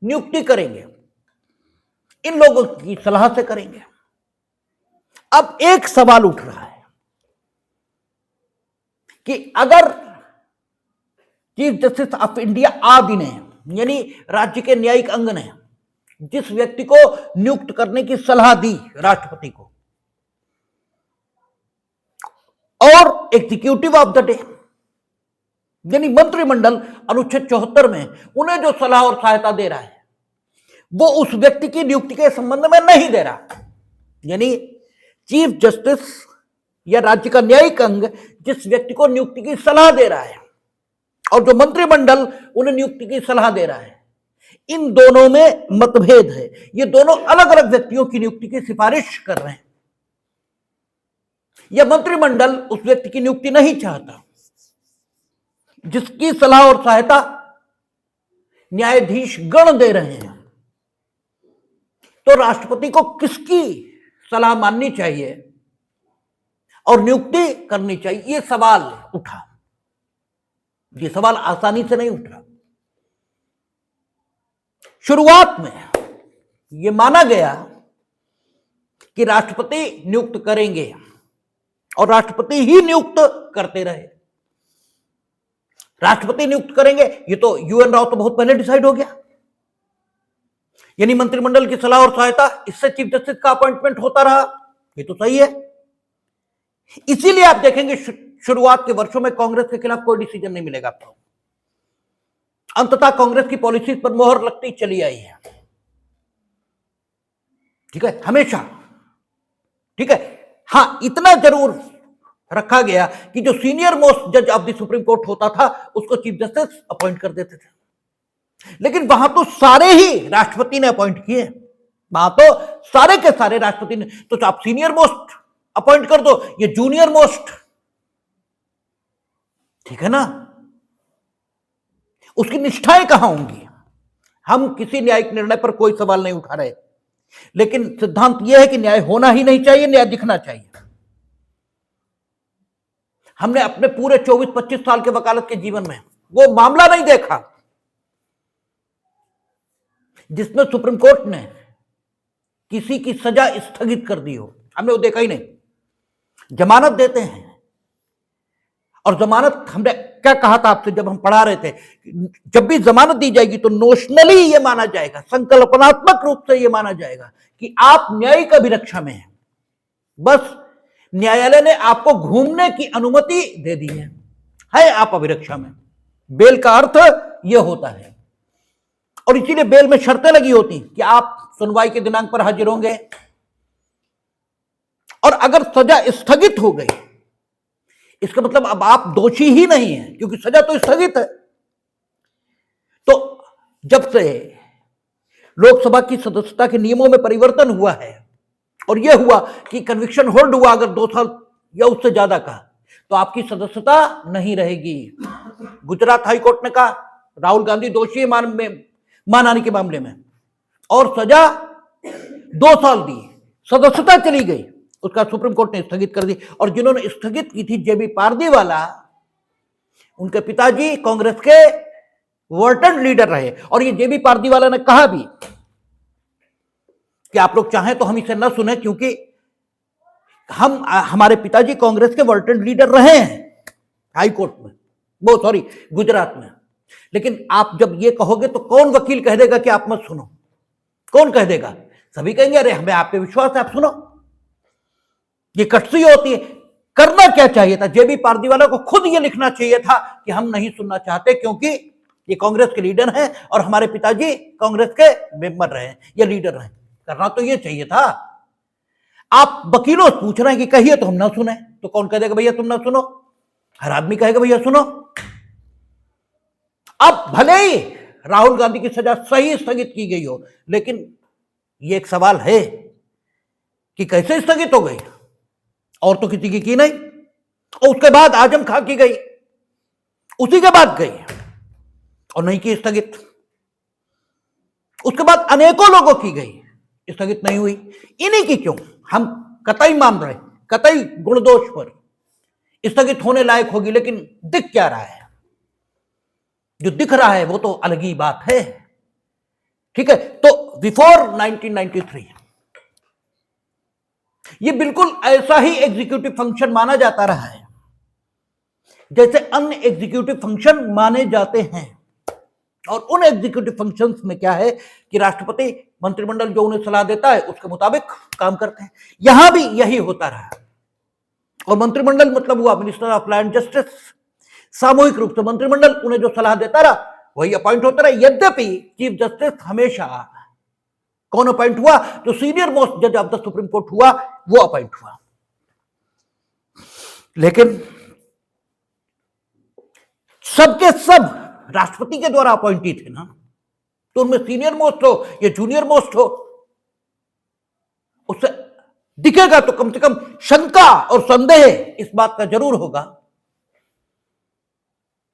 नियुक्ति करेंगे, इन लोगों की सलाह से करेंगे। अब एक सवाल उठ रहा है कि अगर चीफ जस्टिस ऑफ इंडिया आदि ने, यानी राज्य के न्यायिक अंग ने जिस व्यक्ति को नियुक्त करने की सलाह दी राष्ट्रपति को, और एग्जीक्यूटिव ऑफ द डे यानी मंत्रिमंडल अनुच्छेद 74 में उन्हें जो सलाह और सहायता दे रहा है, वो उस व्यक्ति की नियुक्ति के संबंध में नहीं दे रहा, यानी चीफ जस्टिस या राज्य का न्यायिक अंग जिस व्यक्ति को नियुक्ति की सलाह दे रहा है और जो मंत्रिमंडल उन्हें नियुक्ति की सलाह दे रहा है, इन दोनों में मतभेद है। ये दोनों अलग अलग व्यक्तियों की नियुक्ति की सिफारिश कर रहे हैं, या मंत्रिमंडल उस व्यक्ति की नियुक्ति नहीं चाहता जिसकी सलाह और सहायता न्यायाधीश गण दे रहे हैं। तो राष्ट्रपति को किसकी सलाह माननी चाहिए और नियुक्ति करनी चाहिए, यह सवाल उठा। यह सवाल आसानी से नहीं उठा। शुरुआत में यह माना गया कि राष्ट्रपति नियुक्त करेंगे और राष्ट्रपति ही नियुक्त करते रहे। राष्ट्रपति नियुक्त करेंगे, ये तो यूएन राव तो बहुत पहले डिसाइड हो गया, यानी मंत्रिमंडल की सलाह और सहायता, इससे चीफ जस्टिस का अपॉइंटमेंट होता रहा, ये तो सही है। इसीलिए आप देखेंगे शुरुआत के वर्षों में कांग्रेस के खिलाफ कोई डिसीजन नहीं मिलेगा आपको। अंततः कांग्रेस की पॉलिसी पर मोहर लगती चली आई है, ठीक है, हमेशा, ठीक है। हां, इतना जरूर रखा गया कि जो सीनियर मोस्ट जज ऑफ द सुप्रीम कोर्ट होता था उसको चीफ जस्टिस अपॉइंट कर देते थे, लेकिन वहां तो सारे ही राष्ट्रपति ने अपॉइंट किए, वहां तो सारे के सारे राष्ट्रपति ने। तो आप सीनियर मोस्ट अपॉइंट कर दो, ये जूनियर मोस्ट, ठीक है ना, उसकी निष्ठाएं कहां होंगी। हम किसी न्यायिक निर्णय पर कोई सवाल नहीं उठा रहे, लेकिन सिद्धांत यह है कि न्याय होना ही नहीं चाहिए, न्याय दिखना चाहिए। हमने अपने पूरे 24-25 साल के वकालत के जीवन में वो मामला नहीं देखा जिसमें सुप्रीम कोर्ट ने किसी की सजा स्थगित कर दी हो। हमने वो देखा ही नहीं। जमानत देते हैं, और जमानत हमने क्या कहा था आपसे जब हम पढ़ा रहे थे, जब भी जमानत दी जाएगी तो नोशनली ये माना जाएगा, संकल्पनात्मक रूप से ये माना जाएगा कि आप न्यायिक अभिरक्षा में हैं। बस न्यायालय ने आपको घूमने की अनुमति दे दी है आप अभिरक्षा में। बेल का अर्थ यह होता है, और इसीलिए बेल में शर्तें लगी होती कि आप सुनवाई के दिनांक पर हाजिर होंगे, और अगर सजा स्थगित हो गई, इसका मतलब अब आप दोषी ही नहीं हैं, क्योंकि सजा तो स्थगित है। तो जब से लोकसभा की सदस्यता के नियमों में परिवर्तन हुआ है, और यह हुआ कि कन्विक्शन होल्ड हुआ अगर 2 साल या उससे ज्यादा का, तो आपकी सदस्यता नहीं रहेगी। गुजरात हाईकोर्ट ने कहा राहुल गांधी दोषी मानाने के मामले में, और सजा 2 साल दी, सदस्यता चली गई, उसका सुप्रीम कोर्ट ने स्थगित कर दी। और जिन्होंने स्थगित की थी, जेबी पारदीवाला, उनके पिताजी कांग्रेस के वर्टेड लीडर रहे, और ये जेबी पारदीवाला ने कहा भी कि आप लोग चाहें तो हम इसे न सुने, क्योंकि हमारे पिताजी कांग्रेस के वर्टेड लीडर रहे हैं हाईकोर्ट में, वो सॉरी गुजरात में। लेकिन आप जब ये कहोगे तो कौन वकील कह देगा कि आप मत सुनो? कौन कह देगा? सभी कहेंगे अरे हमें आप पे विश्वास है, आप सुनो। ये कटसी होती है। करना क्या चाहिए था? जेबी पारदीवाला को खुद ये लिखना चाहिए था कि हम नहीं सुनना चाहते, क्योंकि ये कांग्रेस के लीडर हैं और हमारे पिताजी कांग्रेस के मेंबर रहे या लीडर रहे। करना तो ये चाहिए था। आप वकीलों से पूछ रहे हैं कि कहिए तो हम ना सुने, तो कौन कह देगा भैया तुम ना सुनो? हर आदमी कहेगा भैया सुनो। अब भले ही राहुल गांधी की सजा सही स्थगित की गई हो, लेकिन ये एक सवाल है कि कैसे स्थगित हो गई? और तो किसी की नहीं, और उसके बाद आजम खां की गई, उसी के बाद गई और नहीं की स्थगित। उसके बाद अनेकों लोगों की गई, स्थगित नहीं हुई। इन्हीं की क्यों? हम कतई मान रहे, कतई गुणदोष पर स्थगित होने लायक होगी, लेकिन दिख क्या रहा है? जो दिख रहा है वो तो अलग ही बात है। ठीक है, तो बिफोर 1993 ये बिल्कुल ऐसा ही एग्जीक्यूटिव फंक्शन माना जाता रहा है जैसे अन्य एग्जीक्यूटिव फंक्शन माने जाते हैं। और उन एग्जीक्यूटिव फंक्शंस में क्या है कि राष्ट्रपति मंत्रिमंडल जो उन्हें सलाह देता है उसके मुताबिक काम करते हैं। यहां भी यही होता रहा, और मंत्रिमंडल मतलब हुआ minister of law and justice. सामूहिक रूप से मंत्रिमंडल उन्हें जो सलाह देता रहा वही अपॉइंट होता रहा। यद्यपि चीफ जस्टिस हमेशा कौन अपॉइंट हुआ? जो सीनियर मोस्ट जज ऑफ द सुप्रीम कोर्ट हुआ वो अपॉइंट हुआ। लेकिन सबके सब राष्ट्रपति के द्वारा अपॉइंटेड थे ना, तो उनमें सीनियर मोस्ट हो या जूनियर मोस्ट हो, उससे दिखेगा तो कम से कम शंका और संदेह इस बात का जरूर होगा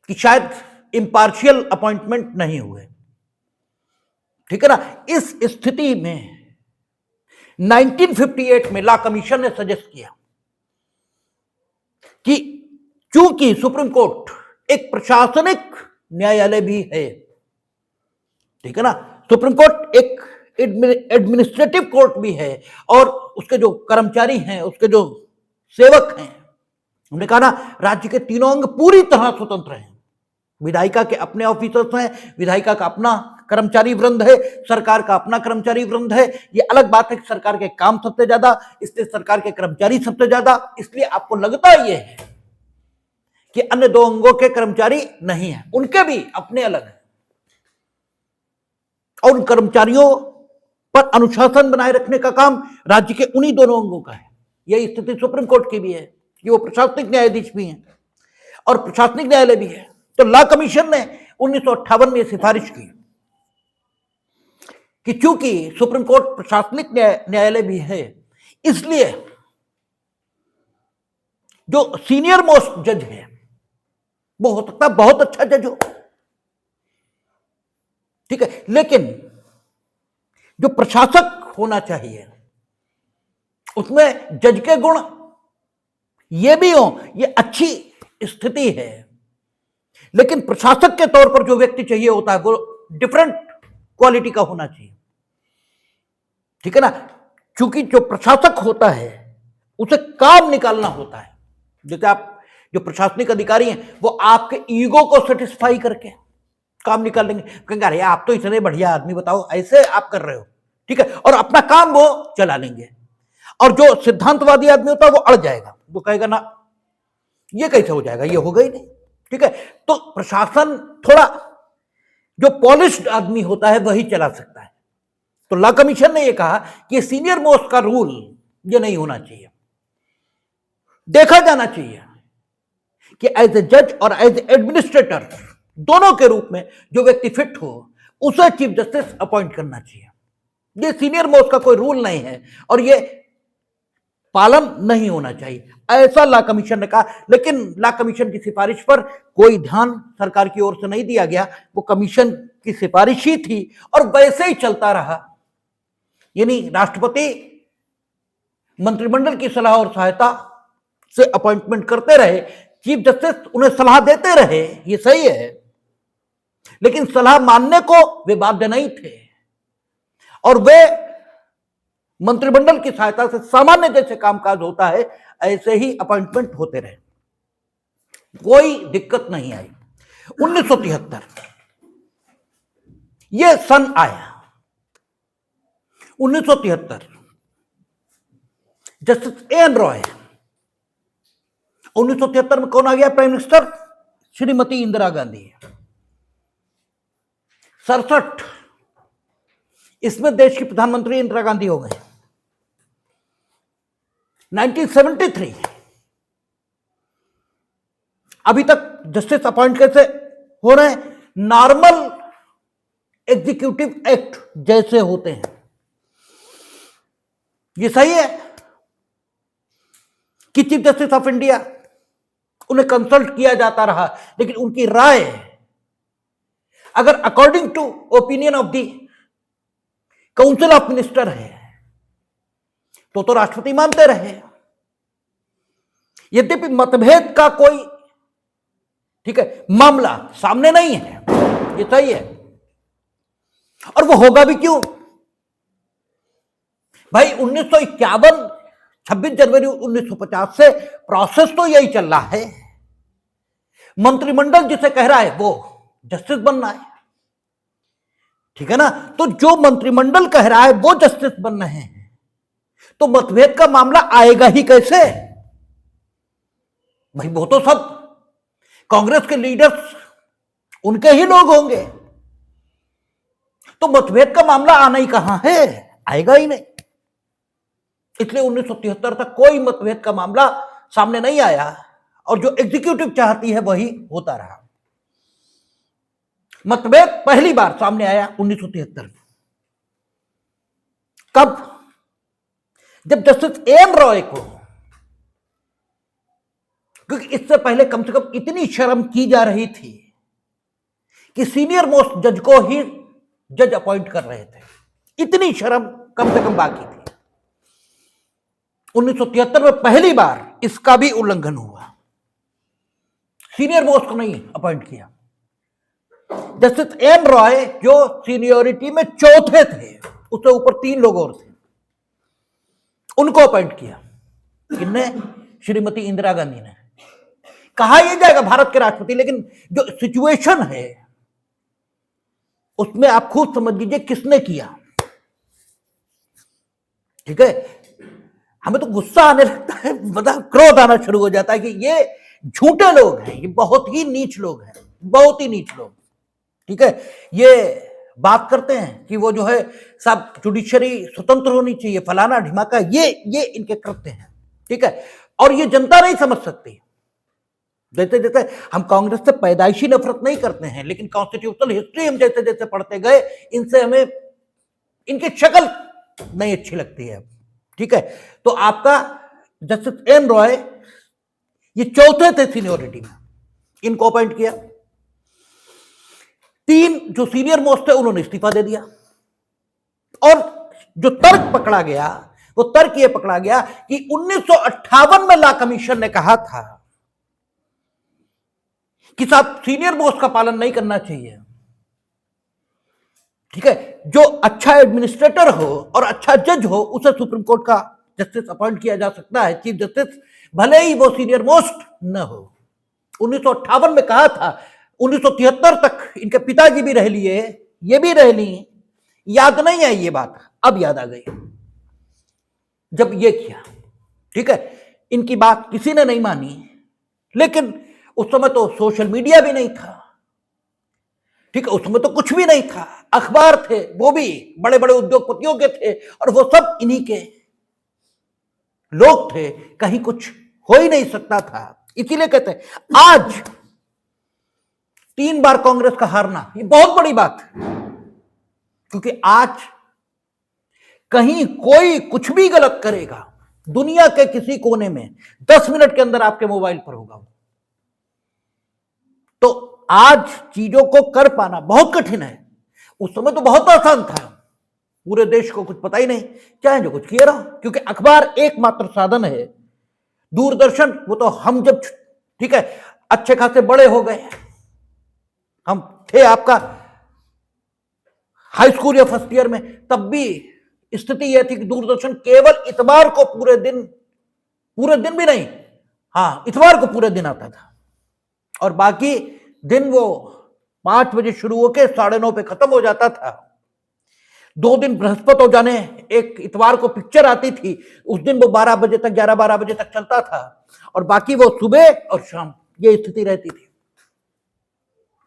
कि शायद इंपार्शियल अपॉइंटमेंट नहीं हुए। ठीक है ना? इस स्थिति में 1958 में लॉ कमीशन ने सजेस्ट किया कि चूंकि सुप्रीम कोर्ट एक प्रशासनिक न्यायालय भी है, ठीक है ना, सुप्रीम कोर्ट एक एडमिनिस्ट्रेटिव कोर्ट भी है, और उसके जो कर्मचारी हैं, उसके जो सेवक हैं, हमने कहा ना राज्य के तीनों अंग पूरी तरह स्वतंत्र हैं। विधायिका के अपने ऑफिसर्स हैं, विधायिका का अपना कर्मचारी वृंद है, सरकार का अपना कर्मचारी वृंद है। ये अलग बात है कि सरकार के काम सबसे ज्यादा, इसलिए सरकार के कर्मचारी सबसे ज्यादा, इसलिए आपको लगता ये है कि अन्य 2 अंगों के कर्मचारी नहीं है, उनके भी अपने अलग है, और उन कर्मचारियों पर अनुशासन बनाए रखने का काम राज्य के उन्हीं दोनों अंगों का है। यही स्थिति सुप्रीम कोर्ट की भी है कि वो प्रशासनिक न्यायाधीश भी हैं और प्रशासनिक न्यायालय भी है। तो लॉ कमीशन ने 1958 में सिफारिश की कि चूंकि सुप्रीम कोर्ट प्रशासनिक न्यायालय भी है, इसलिए जो सीनियर मोस्ट जज है वो हो सकता है बहुत अच्छा जज हो, ठीक है, लेकिन जो प्रशासक होना चाहिए उसमें जज के गुण ये भी हो, ये अच्छी स्थिति है, लेकिन प्रशासक के तौर पर जो व्यक्ति चाहिए होता है वो डिफरेंट क्वालिटी का होना चाहिए। ठीक है ना? क्योंकि जो प्रशासक होता है उसे काम निकालना होता है। जैसे आप जो प्रशासनिक अधिकारी हैं वो आपके ईगो को सेटिस्फाई करके काम निकाल लेंगे, कहेंगे अरे आप तो इतने बढ़िया आदमी, बताओ ऐसे आप कर रहे हो, ठीक है, और अपना काम वो चला लेंगे। और जो सिद्धांतवादी आदमी होता है वो अड़ जाएगा, वो कहेगा ना ये कैसे हो जाएगा, ये होगा ही नहीं, ठीक है। तो प्रशासन थोड़ा जो पॉलिश्ड आदमी होता है वही चला सकता है। तो लॉ कमीशन ने ये कहा कि सीनियर मोस्ट का रूल ये नहीं होना चाहिए, देखा जाना चाहिए कि एज ए जज और एज ए एडमिनिस्ट्रेटर दोनों के रूप में जो व्यक्ति फिट हो उसे चीफ जस्टिस अपॉइंट करना चाहिए। ये सीनियर मोस्ट का कोई रूल नहीं है और ये पालन नहीं होना चाहिए, ऐसा लॉ कमीशन ने कहा। लेकिन लॉ कमीशन की सिफारिश पर कोई ध्यान सरकार की ओर से नहीं दिया गया, वो कमीशन की सिफारिश ही थी और वैसे ही चलता रहा। यानी राष्ट्रपति मंत्रिमंडल की सलाह और सहायता से अपॉइंटमेंट करते रहे, चीफ जस्टिस उन्हें सलाह देते रहे, ये सही है, लेकिन सलाह मानने को वे बाध्य नहीं थे और वे मंत्रिमंडल की सहायता से सामान्य जैसे कामकाज होता है ऐसे ही अपॉइंटमेंट होते रहे, कोई दिक्कत नहीं आई। 1973 ये सन आया, 1973 जस्टिस ए एन रॉय। 1973 में कौन आ गया प्राइम मिनिस्टर? श्रीमती इंदिरा गांधी। 67 इसमें देश की प्रधानमंत्री इंदिरा गांधी हो गए। 1973 अभी तक जस्टिस अपॉइंट कैसे हो रहे हैं? नॉर्मल एग्जीक्यूटिव एक्ट जैसे होते हैं। ये सही है कि चीफ जस्टिस ऑफ इंडिया उन्हें कंसल्ट किया जाता रहा, लेकिन उनकी राय अगर according to opinion of the council of minister है तो राष्ट्रपति मानते रहे। यद्यपि मतभेद का कोई, ठीक है, मामला सामने नहीं है, ये सही है, और वो होगा भी क्यों भाई? 1951 26 जनवरी 1950 से प्रोसेस तो यही चल रहा है। मंत्रिमंडल जिसे कह रहा है वो जस्टिस बनना है, ठीक है ना? तो जो मंत्रिमंडल कह रहा है वो जस्टिस बन रहे हैं, तो मतभेद का मामला आएगा ही कैसे भाई? वो तो सब कांग्रेस के लीडर्स उनके ही लोग होंगे, तो मतभेद का मामला आना ही कहां है? आएगा ही नहीं। इसलिए 1973 तक कोई मतभेद का मामला सामने नहीं आया और जो एग्जीक्यूटिव चाहती है वही होता रहा। मतभेद पहली बार सामने आया 1973 में। कब? जब जस्टिस ए एन रॉय को, क्योंकि इससे पहले कम से कम इतनी शर्म की जा रही थी कि सीनियर मोस्ट जज को ही जज अपॉइंट कर रहे थे, इतनी शर्म कम से कम बाकी थी। 1973 में पहली बार इसका भी उल्लंघन हुआ, सीनियर मोस्ट को नहीं अपॉइंट किया। जस्टिस एन रॉय जो सीनियोरिटी में चौथे थे, उससे ऊपर 3 लोग और थे, उनको अपॉइंट किया। किसने? श्रीमती इंदिरा गांधी ने। कहा यह जाएगा भारत के राष्ट्रपति, लेकिन जो सिचुएशन है उसमें आप खुद समझ लीजिए किसने किया, ठीक है? हमें तो गुस्सा आने लगता है, मतलब क्रोध आना शुरू हो जाता है कि ये झूठे लोग हैं, ये बहुत ही नीच लोग हैं, बहुत ही नीच लोग, ठीक है? ये बात करते हैं कि वो जो है सब जुडिशरी स्वतंत्र होनी चाहिए, फलाना ढिमाका, ये इनके कृत्य हैं, ठीक है? और ये जनता नहीं समझ सकती। जैसे जैसे हम कांग्रेस से पैदाइशी नफरत नहीं करते हैं, लेकिन कॉन्स्टिट्यूशनल हिस्ट्री हम जैसे जैसे पढ़ते गए, इनसे हमें इनकी शक्ल नहीं अच्छी लगती है, ठीक है? तो आपका जस्टिस एन रॉय ये चौथे थे सीनियोरिटी में, इनको अपॉइंट किया। 3 जो सीनियर मोस्ट थे उन्होंने इस्तीफा दे दिया, और जो तर्क पकड़ा गया वो तर्क ये पकड़ा गया कि 1958 में लॉ कमीशन ने कहा था कि साहब सीनियर मोस्ट का पालन नहीं करना चाहिए, ठीक है? जो अच्छा एडमिनिस्ट्रेटर हो और अच्छा जज हो उसे सुप्रीम कोर्ट का जस्टिस अपॉइंट किया जा सकता है, चीफ जस्टिस, भले ही वो सीनियर मोस्ट न हो। 1958 में कहा था, 1973 तक इनके पिताजी भी रह लिए, ये भी रह ली, याद नहीं है ये बात, अब याद आ गई जब ये किया। ठीक है, इनकी बात किसी ने नहीं मानी, लेकिन उस समय तो सोशल मीडिया भी नहीं था, ठीक है, उस समय तो कुछ भी नहीं था, अखबार थे, वो भी बड़े बड़े उद्योगपतियों के थे, और वो सब इन्हीं के लोग थे, कहीं कुछ हो ही नहीं सकता था। इसीलिए कहते हैं आज 3 बार कांग्रेस का हारना ये बहुत बड़ी बात है, क्योंकि आज कहीं कोई कुछ भी गलत करेगा, दुनिया के किसी कोने में 10 मिनट के अंदर आपके मोबाइल पर होगा। तो आज चीजों को कर पाना बहुत कठिन है, उस समय तो बहुत आसान था, पूरे देश को कुछ पता ही नहीं, चाहे जो कुछ किया रहो, क्योंकि अखबार एकमात्र साधन है। दूरदर्शन वो तो हम जब, ठीक है, अच्छे खासे बड़े हो गए, हम थे आपका हाई स्कूल या फर्स्ट ईयर में, तब भी स्थिति यह थी कि दूरदर्शन केवल इतवार को पूरे दिन भी नहीं, हाँ इतवार को पूरे दिन आता था, और बाकी दिन वो 5 बजे शुरू होकर 9:30 पे खत्म हो जाता था। 2 दिन बृहस्पति हो जाने, एक इतवार को पिक्चर आती थी, उस दिन वो 12 बजे तक, 11-12 बजे तक चलता था, और बाकी वो सुबह और शाम, ये स्थिति रहती थी।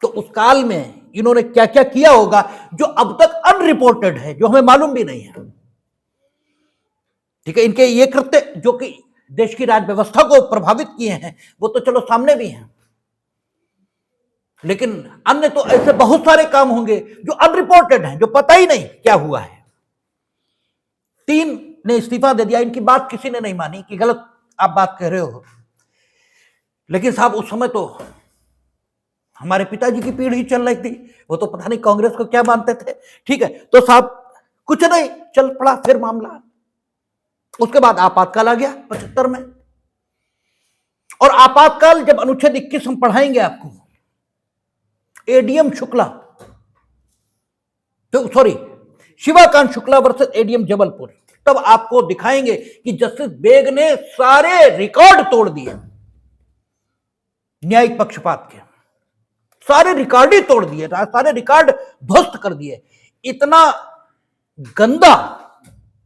तो उस काल में इन्होंने क्या क्या किया होगा जो अब तक अनरिपोर्टेड है, जो हमें मालूम भी नहीं है। ठीक है, इनके ये कृत्य जो कि देश की राज व्यवस्था को प्रभावित किए हैं, वो तो चलो सामने भी हैं, लेकिन अन्य तो ऐसे बहुत सारे काम होंगे जो अनरिपोर्टेड हैं, जो पता ही नहीं क्या हुआ है। 3 ने इस्तीफा दे दिया, इनकी बात किसी ने नहीं मानी कि गलत आप बात कह रहे हो, लेकिन साहब उस समय तो हमारे पिताजी की पीढ़ी चल रही थी, वो तो पता नहीं कांग्रेस को क्या मानते थे। ठीक है, तो साहब कुछ नहीं, चल पड़ा फिर मामला। उसके बाद आपातकाल आ गया 75 में, और आपातकाल जब अनुच्छेद 21 हम पढ़ाएंगे आपको, एडीएम शुक्ला, तो sorry Shivakant Shukla versus ADM Jabalpur, तब आपको दिखाएंगे कि जस्टिस बेग ने सारे रिकॉर्ड तोड़ दिए, न्यायिक पक्षपात के सारे रिकॉर्ड ही तोड़ दिए, सारे रिकॉर्ड ध्वस्त कर दिए। इतना गंदा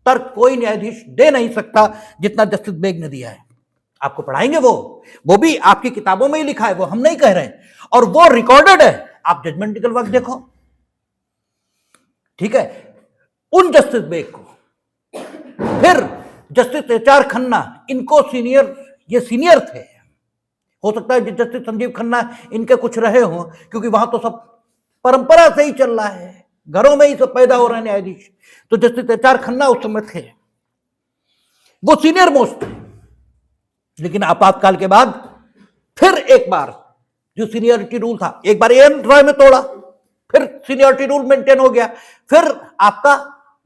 तर्क कोई न्यायाधीश दे नहीं सकता जितना जस्टिस बेग ने दिया है। आपको पढ़ाएंगे, वो भी आपकी किताबों में ही लिखा है, वो हम नहीं कह रहे हैं, और वो रिकॉर्डेड है, आप जजमेंट निकलवा के देखो। ठीक है, उन जस्टिस बेग को, फिर जस्टिस एचआर खन्ना, इनको सीनियर थे, हो सकता है जस्टिस संजीव खन्ना इनके कुछ रहे हों, क्योंकि वहां तो सब परंपरा से ही चल रहा है, घरों में ही सब पैदा हो रहे हैं न्यायाधीश, तो जस्टिस एचआर खन्ना उस समय थे, वो सीनियर मोस्ट थे। लेकिन आपातकाल के बाद फिर एक बार जो सीनियरिटी रूल था, एक बार एएन रॉय में तोड़ा, फिर सीनियरिटी रूल मेंटेन हो गया, फिर आपका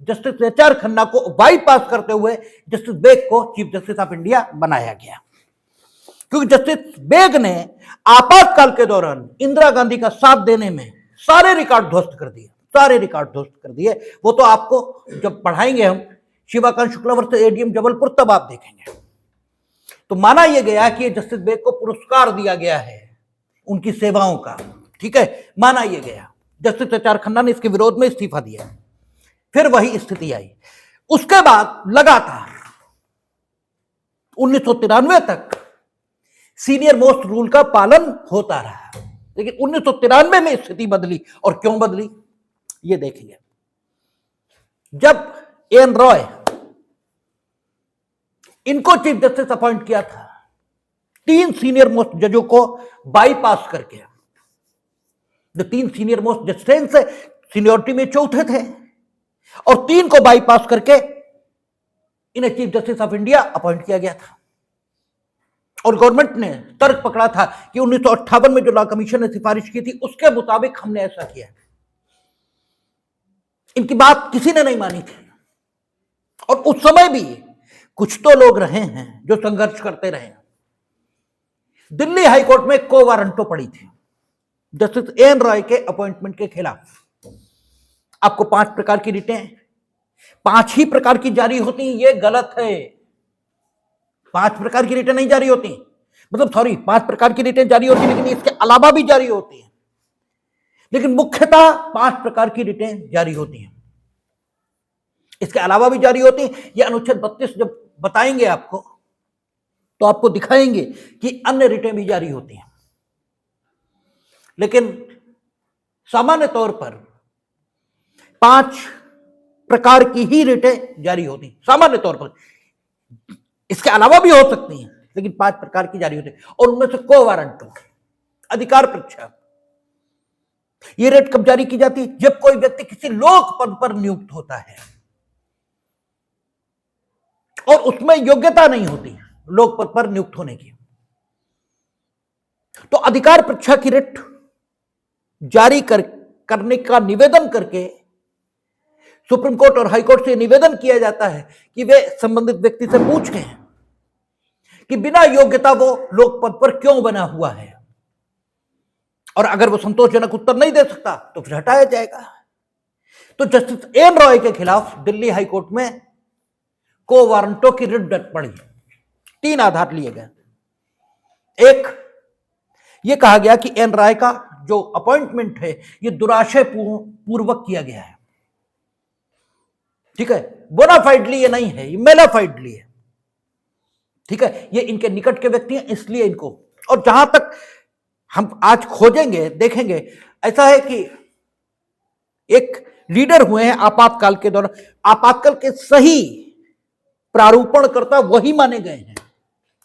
जस्टिस एचआर खन्ना को बाईपास करते हुए जस्टिस बेग को चीफ जस्टिस ऑफ इंडिया बनाया गया, क्योंकि जस्टिस बेग ने आपातकाल के दौरान इंदिरा गांधी का साथ देने में सारे रिकॉर्ड ध्वस्त कर दिए, सारे रिकॉर्ड ध्वस्त कर दिए। वो तो आपको जब पढ़ाएंगे हम शिवाकांत शुक्ला वर्सेस एडीएम जबलपुर, तब आप देखेंगे। तो माना यह गया कि जस्टिस बेग को पुरस्कार दिया गया है उनकी सेवाओं का, ठीक है, माना यह गया। जस्टिस एचआर खन्ना ने इसके विरोध में इस्तीफा दिया, फिर वही स्थिति आई। उसके बाद लगातार 1993 तक सीनियर मोस्ट रूल का पालन होता रहा, लेकिन 1993 में स्थिति बदली, और क्यों बदली ये देखिए। जब एएन रॉय इनको चीफ जस्टिस अपॉइंट किया था, 3 सीनियर मोस्ट जजों को बाईपास करके, जो 3 सीनियर मोस्ट जस्टिस से सीनियरिटी में चौथे थे, और 3 को बाईपास करके इन्हें chief justice of India appoint किया गया था। और गवर्नमेंट ने तर्क पकड़ा था कि 1958 में जो लॉ कमीशन ने सिफारिश की थी उसके मुताबिक हमने ऐसा किया। इनकी बात किसी ने नहीं मानी थी, और उस समय भी कुछ तो लोग रहे हैं जो संघर्ष करते रहे। दिल्ली हाईकोर्ट में को वारंटो पड़ी थी जस्टिस एएन रॉय के अपॉइंटमेंट के खिलाफ। आपको 5 प्रकार की रिटें 5 ही प्रकार की जारी होती हैं, ये गलत है। 5 प्रकार की रिटें नहीं जारी होती, मतलब सॉरी 5 प्रकार की रिटें जारी होती, लेकिन इसके अलावा भी जारी होती है, लेकिन मुख्यतः 5 प्रकार की रिटें जारी होती हैं। इसके अलावा भी जारी होती हैं। ये अनुच्छेद 32 जब बताएंगे आपको तो आपको दिखाएंगे कि अन्य रिटें भी जारी होती हैं, लेकिन सामान्य तौर पर 5 प्रकार की ही रिटें जारी होती हैं सामान्य तौर पर। इसके अलावा भी हो सकती हैं, लेकिन 5 प्रकार की जारी होती है, और उनमें से को वारंटो अधिकार परीक्षा, ये रिट कब जारी की जाती है? जब कोई व्यक्ति किसी लोक पद पर नियुक्त होता है और उसमें योग्यता नहीं होती लोक पद पर नियुक्त होने की, तो अधिकार परीक्षा की रिट जारी करने का निवेदन करके सुप्रीम कोर्ट और हाई कोर्ट से निवेदन किया जाता है कि वे संबंधित व्यक्ति से पूछें कि बिना योग्यता वो लोक पद पर क्यों बना हुआ है, और अगर वो संतोषजनक उत्तर नहीं दे सकता तो फिर हटाया जाएगा। तो जस्टिस एन रॉय के खिलाफ दिल्ली हाई कोर्ट में को वारंटो की रिट पड़ी। 3 आधार लिए गए। एक, ये कहा गया कि एन रॉय का जो अपॉइंटमेंट है ये दुराशय पूर्वक किया गया है, ठीक है, बोनाफाइडली ये नहीं है, ये मेलाफाइडली है, ठीक है, ये इनके निकट के व्यक्ति हैं इसलिए इनको। और जहां तक हम आज खोजेंगे देखेंगे, ऐसा है कि एक लीडर हुए हैं आपातकाल के दौरान, आपातकाल के सही प्रारूपणकर्ता वही माने गए हैं,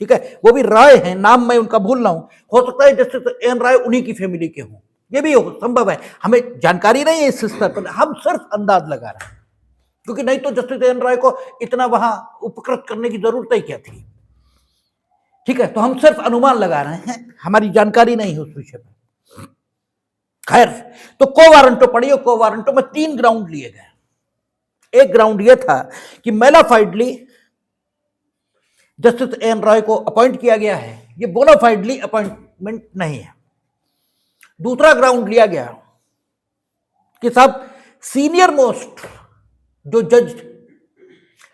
ठीक है, वो भी राय हैं, नाम मैं उनका भूल रहा हूं, हो सकता है जस्टिस एन राय उन्हीं की फैमिली के हों, ये भी संभव है, हमें जानकारी नहीं है इस स्तर पर, हम सिर्फ अंदाज लगा रहे हैं, क्योंकि नहीं तो जस्टिस एन राय को इतना वहां उपकृत करने की जरूरत ही क्या थी, ठीक है, तो हम सिर्फ अनुमान लगा रहे हैं, हमारी जानकारी नहीं है उस विषय पर। खैर, तो को वारंटो पढ़ी, को वारंटो में 3 ग्राउंड लिए गए। एक ग्राउंड यह था कि मेलाफाइडली जस्टिस एन रॉय को अपॉइंट किया गया है, ये बोनाफाइडली अपॉइंटमेंट नहीं है। दूसरा ग्राउंड लिया गया कि साहब सीनियर मोस्ट जो जज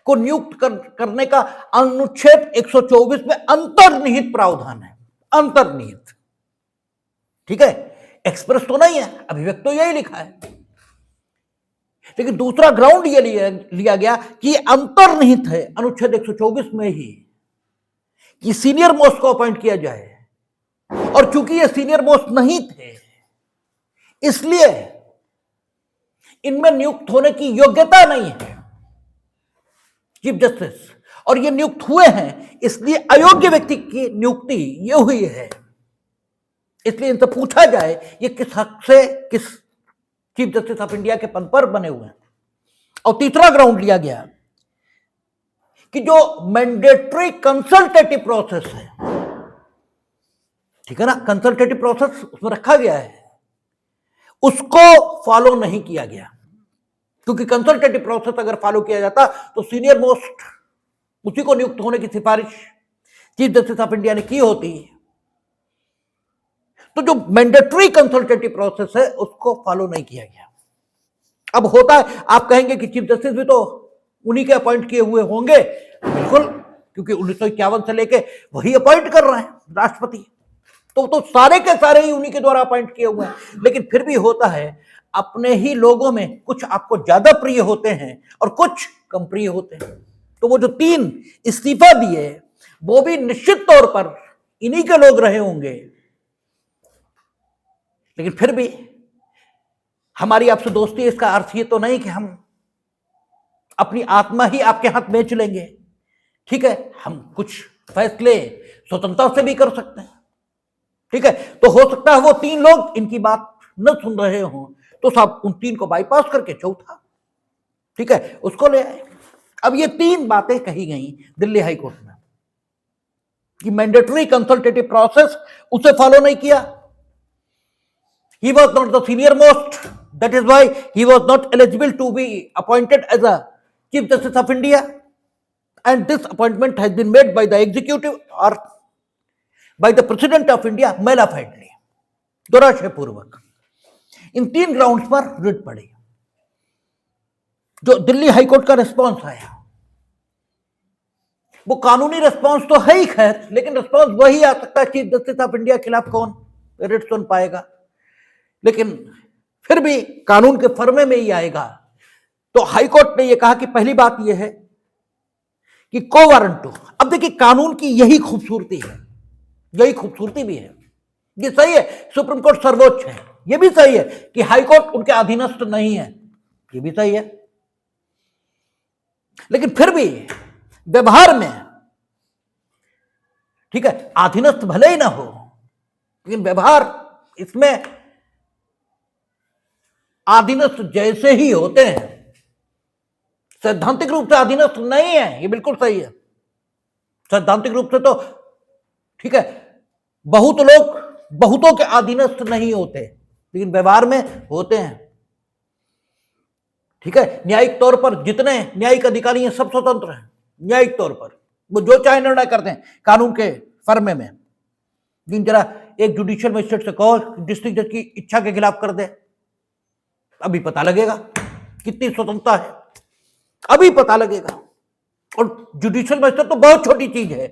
को नियुक्त करने का अनुच्छेद 124 में अंतर्निहित प्रावधान है, अंतर्निहित, ठीक है, एक्सप्रेस तो नहीं है, अभिव्यक्त तो यही लिखा है, लेकिन दूसरा ग्राउंड ये लिया गया कि अंतर्निहित है अनुच्छेद 124 में ही कि सीनियर मोस्ट को अपॉइंट किया जाए, और चूंकि ये सीनियर मोस्ट नहीं थे इसलिए इनमें नियुक्त होने की योग्यता नहीं है चीफ जस्टिस, और ये नियुक्त हुए हैं इसलिए अयोग्य व्यक्ति की नियुक्ति ये हुई है, इसलिए इनसे पूछा जाए ये किस हक से किस चीफ जस्टिस ऑफ इंडिया के पद पर बने हुए हैं। और तीसरा ग्राउंड लिया गया कि जो मैंडेटरी कंसल्टेटिव प्रोसेस है, ठीक है ना, कंसल्टेटिव प्रोसेस उसमें रखा गया है, उसको फॉलो नहीं किया गया, क्योंकि कंसल्टेटिव प्रोसेस अगर फॉलो किया जाता तो सीनियर मोस्ट उसी को नियुक्त होने की सिफारिश चीफ जस्टिस ऑफ इंडिया ने की होती, तो जो मैंडेटरी कंसल्टेटिव प्रोसेस है उसको फॉलो नहीं किया गया। अब होता है, आप कहेंगे कि चीफ जस्टिस भी तो उन्हीं के अपॉइंट किए हुए होंगे, बिल्कुल, क्योंकि 1951 से लेके वही अपॉइंट कर रहे हैं राष्ट्रपति, तो सारे के सारे ही उन्हीं के द्वारा अपॉइंट किए हुए हैं, लेकिन फिर भी होता है अपने ही लोगों में कुछ आपको ज्यादा प्रिय होते हैं और कुछ कम प्रिय होते हैं। तो वो जो 3 इस्तीफा दिए वो भी निश्चित तौर पर इन्हीं के लोग रहे होंगे, लेकिन फिर भी हमारी आपसे दोस्ती, इसका अर्थ ये तो नहीं कि हम अपनी आत्मा ही आपके हाथ बेच लेंगे, ठीक है, हम कुछ फैसले स्वतंत्रता से भी कर सकते हैं, ठीक है, तो हो सकता है वो 3 लोग इनकी बात न सुन रहे हों, तो साहब उन 3 को बाईपास करके चौथा, ठीक है, उसको ले आए। अब ये 3 बातें कही गई दिल्ली हाई कोर्ट में कि मैंडेटरी कंसल्टेटिव प्रोसेस उसे फॉलो नहीं किया, he was not the senior most, that is why he was not eligible to be appointed as a chief justice of India, and this appointment has been made by the executive or by the president of India मेलाफाइडली, दुराशय पूर्वक। इन 3 grounds पर writ पड़ी। जो Delhi high court का response आया वो कानूनी response तो है ही खैर, लेकिन रिस्पांस वही आ सकता है चीफ जस्टिस ऑफ इंडिया के खिलाफ कौन रिट सुन पाएगा, लेकिन फिर भी कानून के फर्मे में ही आएगा। तो हाईकोर्ट ने यह कहा कि पहली बात यह है कि को वारंटो, अब देखिए कानून की यही खूबसूरती है, यही खूबसूरती भी है, ये सही है सुप्रीम कोर्ट सर्वोच्च है, ये भी सही है कि हाईकोर्ट उनके अधीनस्थ नहीं है, ये भी सही है, लेकिन फिर भी व्यवहार में, ठीक है, अधीनस्थ भले ही ना हो, लेकिन व्यवहार इसमें अधीनस्थ जैसे ही होते हैं, सैद्धांतिक रूप से अधीनस्थ नहीं है, ये बिल्कुल सही है, सैद्धांतिक रूप से तो ठीक है बहुत लोग बहुतों के अधीनस्थ नहीं होते, लेकिन व्यवहार में होते हैं, ठीक है। न्यायिक तौर पर जितने न्यायिक अधिकारी हैं सब स्वतंत्र हैं, न्यायिक तौर पर वो जो चाहे निर्णय करते हैं कानून के फर्मे में। लेकिन जरा एक जुडिशियल मजिस्ट्रेट से कहो डिस्ट्रिक्ट जज की इच्छा के खिलाफ कर दे, अभी पता लगेगा कितनी स्वतंत्रता है, अभी पता लगेगा। और जुडिशियल मजिस्ट्रेट तो बहुत छोटी चीज है,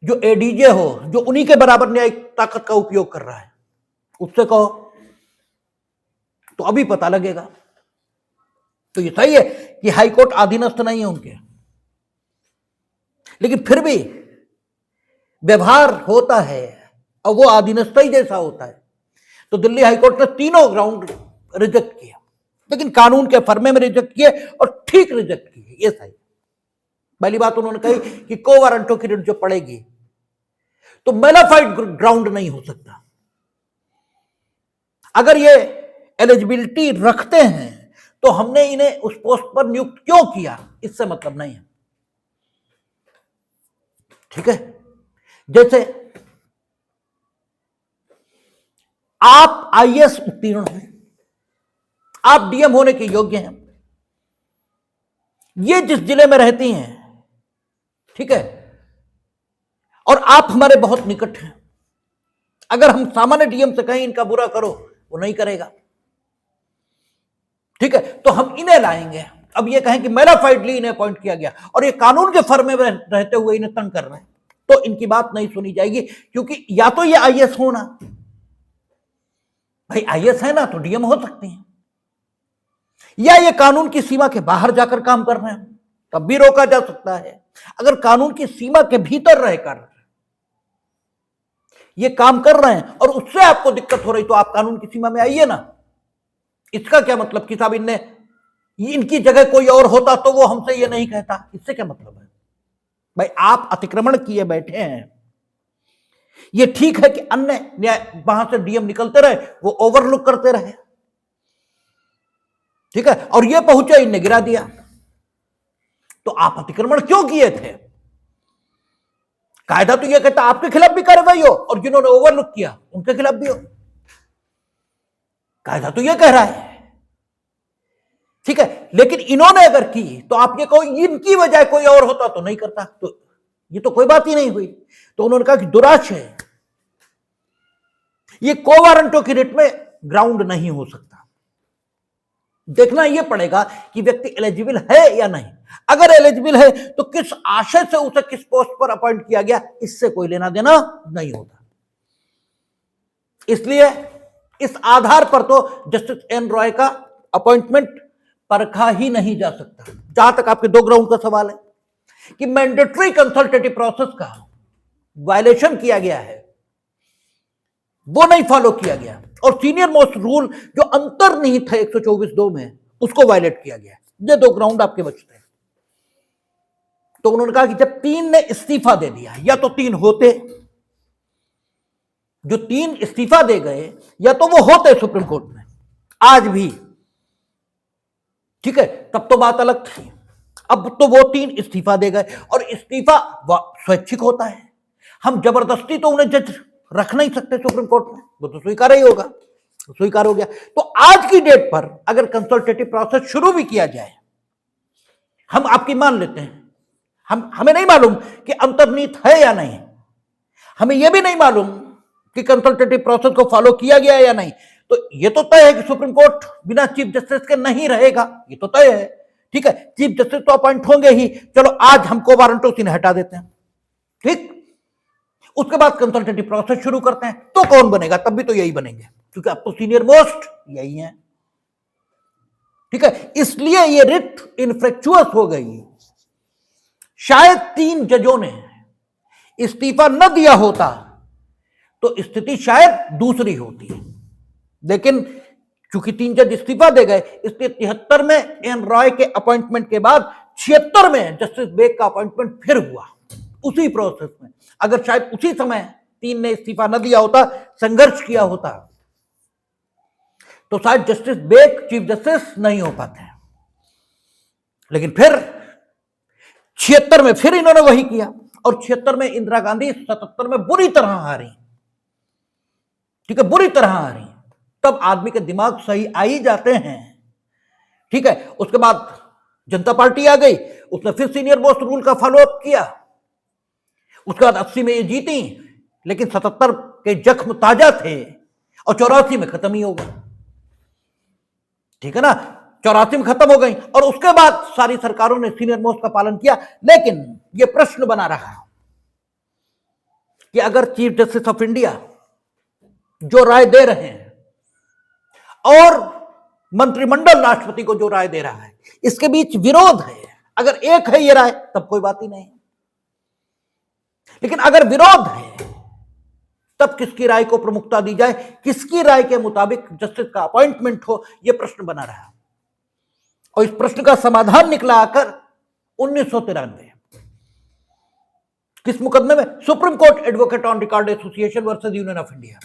जो एडीजे हो, जो उन्हीं के बराबर न्यायिक ताकत का उपयोग कर रहा है, उससे कहो तो अभी पता लगेगा। तो ये सही है कि हाईकोर्ट अधीनस्थ नहीं है उनके, लेकिन फिर भी व्यवहार होता है और वो अधीनस्थ ही जैसा होता है। तो दिल्ली हाईकोर्ट ने तीनों ग्राउंड रिजेक्ट किया, लेकिन कानून के फर्मे में रिजेक्ट किए और ठीक रिजेक्ट किए, ये सही। पहली बात उन्होंने कही कि को वारंटो की रिट जो पड़ेगी तो मेलाफाइड ग्राउंड नहीं हो सकता। अगर ये एलिजिबिलिटी रखते हैं तो हमने इन्हें उस पोस्ट पर नियुक्त क्यों किया, इससे मतलब नहीं है, ठीक है। जैसे आप आईएएस उत्तीर्ण हैं, आप डीएम होने के योग्य हैं, ये जिस जिले में रहती हैं, ठीक है, और आप हमारे बहुत निकट हैं, अगर हम सामान्य डीएम से कहें इनका बुरा करो, वो नहीं करेगा, ठीक है, तो हम इन्हें लाएंगे। अब ये कहें कि मेलाफाइडली इन्हें अपॉइंट किया गया और ये कानून के फर्मे में रहते हुए इन्हें तंग कर रहे हैं, तो इनकी बात नहीं सुनी जाएगी, क्योंकि या तो ये आईएएस होना, भाई आईएएस है ना तो डीएम हो सकते हैं, या ये कानून की सीमा के बाहर जाकर काम कर रहे हैं, तब भी रोका जा सकता है। अगर कानून की सीमा के भीतर रहकर ये काम कर रहे हैं और उससे आपको दिक्कत हो रही, तो आप कानून की सीमा में आइए ना। इसका क्या मतलब कि साहब इनकी जगह कोई और होता तो वो हमसे ये नहीं कहता, इससे क्या मतलब है? भाई आप अतिक्रमण किए बैठे हैं, ये ठीक है कि अन्य न्याय वहां से डीएम निकलते रहे, वो ओवरलुक करते रहे, ठीक है, और ये पहुंचे इनने गिरा दिया, तो आप अतिक्रमण क्यों किए थे? कायदा तो यह कहता आपके खिलाफ भी कार्रवाई हो और जिन्होंने ओवरलुक किया उनके खिलाफ भी हो, कायदा तो यह कह रहा है, ठीक है। लेकिन इन्होंने अगर की तो आप ये कहो इनकी वजह कोई और होता तो नहीं करता, तो ये तो कोई बात ही नहीं हुई। तो उन्होंने कहा कि दुराशय है, ये को वारंटो की रिट में ग्राउंड नहीं हो सकता, देखना यह पड़ेगा कि व्यक्ति एलिजिबल है या नहीं। अगर एलिजिबल है तो किस आशय से उसे किस पोस्ट पर अपॉइंट किया गया, इससे कोई लेना देना नहीं होता। इसलिए इस आधार पर तो जस्टिस एन रॉय का अपॉइंटमेंट परखा ही नहीं जा सकता। जहां तक आपके दो ग्राउंड का सवाल है कि मैंडेटरी कंसल्टेटिव प्रोसेस का वायलेशन किया गया है, वो नहीं फॉलो किया गया, और सीनियर मोस्ट रूल जो अंतर्निहित है 124(2) में, उसको वायलेट किया गया। ये दो ग्राउंड आपके बचते हैं। तो उन्होंने कहा कि जब 3 ने इस्तीफा दे दिया, या तो 3 होते, जो 3 इस्तीफा दे गए, या तो वो होते सुप्रीम कोर्ट में आज भी, ठीक है, तब तो बात अलग थी। अब तो वो 3 इस्तीफा दे गए, और इस्तीफा स्वैच्छिक होता है, हम जबरदस्ती तो उन्हें जज रख नहीं सकते सुप्रीम कोर्ट में, वो तो स्वीकार ही होगा, स्वीकार हो गया। तो आज की डेट पर अगर कंसल्टेटिव प्रोसेस शुरू भी किया जाए, हम आपकी मान लेते हैं, हमें नहीं मालूम कि अंतर्निहित है या नहीं, हमें यह भी नहीं मालूम कि कंसल्टेटिव प्रोसेस को फॉलो किया गया या नहीं, तो यह तो तय है कि सुप्रीम कोर्ट बिना चीफ जस्टिस के नहीं रहेगा, ये तो तय है, ठीक है, चीफ जस्टिस तो अपॉइंट होंगे ही, चलो आज हमको वारंट उसी ने हटा देते हैं, ठीक। उसके बाद कंसल्टेटिव प्रोसेस शुरू करते हैं, तो कौन बनेगा? तब भी तो यही बनेंगे, क्योंकि अब तो सीनियर मोस्ट यही है, ठीक है। इसलिए ये रिट इनफ्रेक्चुअस हो गई। शायद 3 जजों ने इस्तीफा न दिया होता तो स्थिति शायद दूसरी होती, लेकिन चूंकि 3 जज इस्तीफा दे गए, इसलिए 73 में एन रॉय के अपॉइंटमेंट के बाद 76 में जस्टिस बेग का अपॉइंटमेंट फिर हुआ उसी प्रोसेस में। अगर शायद उसी समय 3 ने इस्तीफा न दिया होता, संघर्ष किया होता, तो शायद जस्टिस बेग चीफ जस्टिस नहीं हो पाते। लेकिन फिर 76 में फिर इन्होंने वही किया, और 76 में इंदिरा गांधी 77 में बुरी तरह हारी, ठीक है, बुरी तरह हारी। तब आदमी के दिमाग सही आ ही जाते हैं, ठीक है। उसके बाद जनता पार्टी आ गई, उसने फिर सीनियर मोस्ट रूल का फॉलोअप किया। उसके बाद 80 में ये जीती, लेकिन 77 के जख्म ताजा थे और 84 में खत्म ही हो गए, ठीक है ना। 84 में खत्म हो गई, और उसके बाद सारी सरकारों ने सीनियर मोस्ट का पालन किया। लेकिन यह प्रश्न बना रहा कि अगर चीफ जस्टिस ऑफ इंडिया जो राय दे रहे हैं और मंत्रिमंडल राष्ट्रपति को जो राय दे रहा है, इसके बीच विरोध है, अगर एक है ये राय तब कोई बात ही नहीं, लेकिन अगर विरोध है तब किसकी राय को प्रमुखता दी जाए, किसकी राय के मुताबिक जस्टिस का अपॉइंटमेंट हो, यह प्रश्न बना रहा। और इस प्रश्न का समाधान निकला आकर 1993 किस मुकदमे में? Supreme court advocate on record association versus union of India.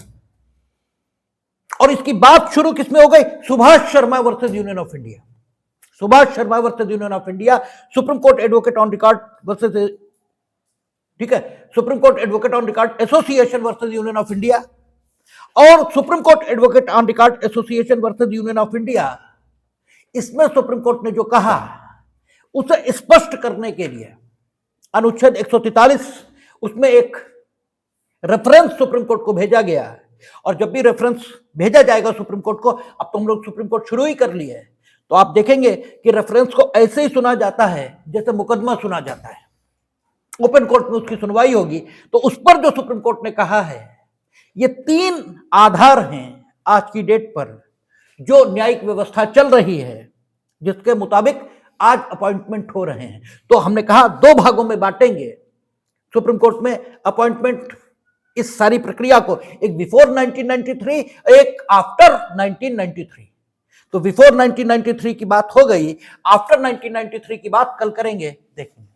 और इसकी बात शुरू किसमें हो गई? Subhash Sharma versus union of India. Subhash Sharma versus union of India, supreme court advocate on record versus, ठीक है, supreme court advocate on record association versus union of India, और supreme court advocate on record association versus union of India. इसमें supreme court ने जो कहा उसे स्पष्ट करने के लिए अनुच्छेद 143, उसमें एक रेफरेंस सुप्रीम कोर्ट को भेजा गया। और जब भी रेफरेंस भेजा जाएगा सुप्रीम कोर्ट को, अब तो हम लोग सुप्रीम कोर्ट शुरू ही कर लिए है, तो आप देखेंगे कि रेफरेंस को ऐसे ही सुना जाता है जैसे मुकदमा सुना जाता है। ओपन कोर्ट में उसकी सुनवाई होगी, तो उस पर जो सुप्रीम कोर्ट ने कहा है, ये 3 आधार हैं आज की डेट पर जो न्यायिक व्यवस्था चल रही है, जिसके मुताबिक आज अपॉइंटमेंट हो रहे हैं। तो हमने कहा 2 भागों में बांटेंगे सुप्रीम कोर्ट में अपॉइंटमेंट, इस सारी प्रक्रिया को, एक बिफोर 1993, एक आफ्टर 1993। तो बिफोर 1993 की बात हो गई, आफ्टर 1993 की बात कल करेंगे, देखेंगे।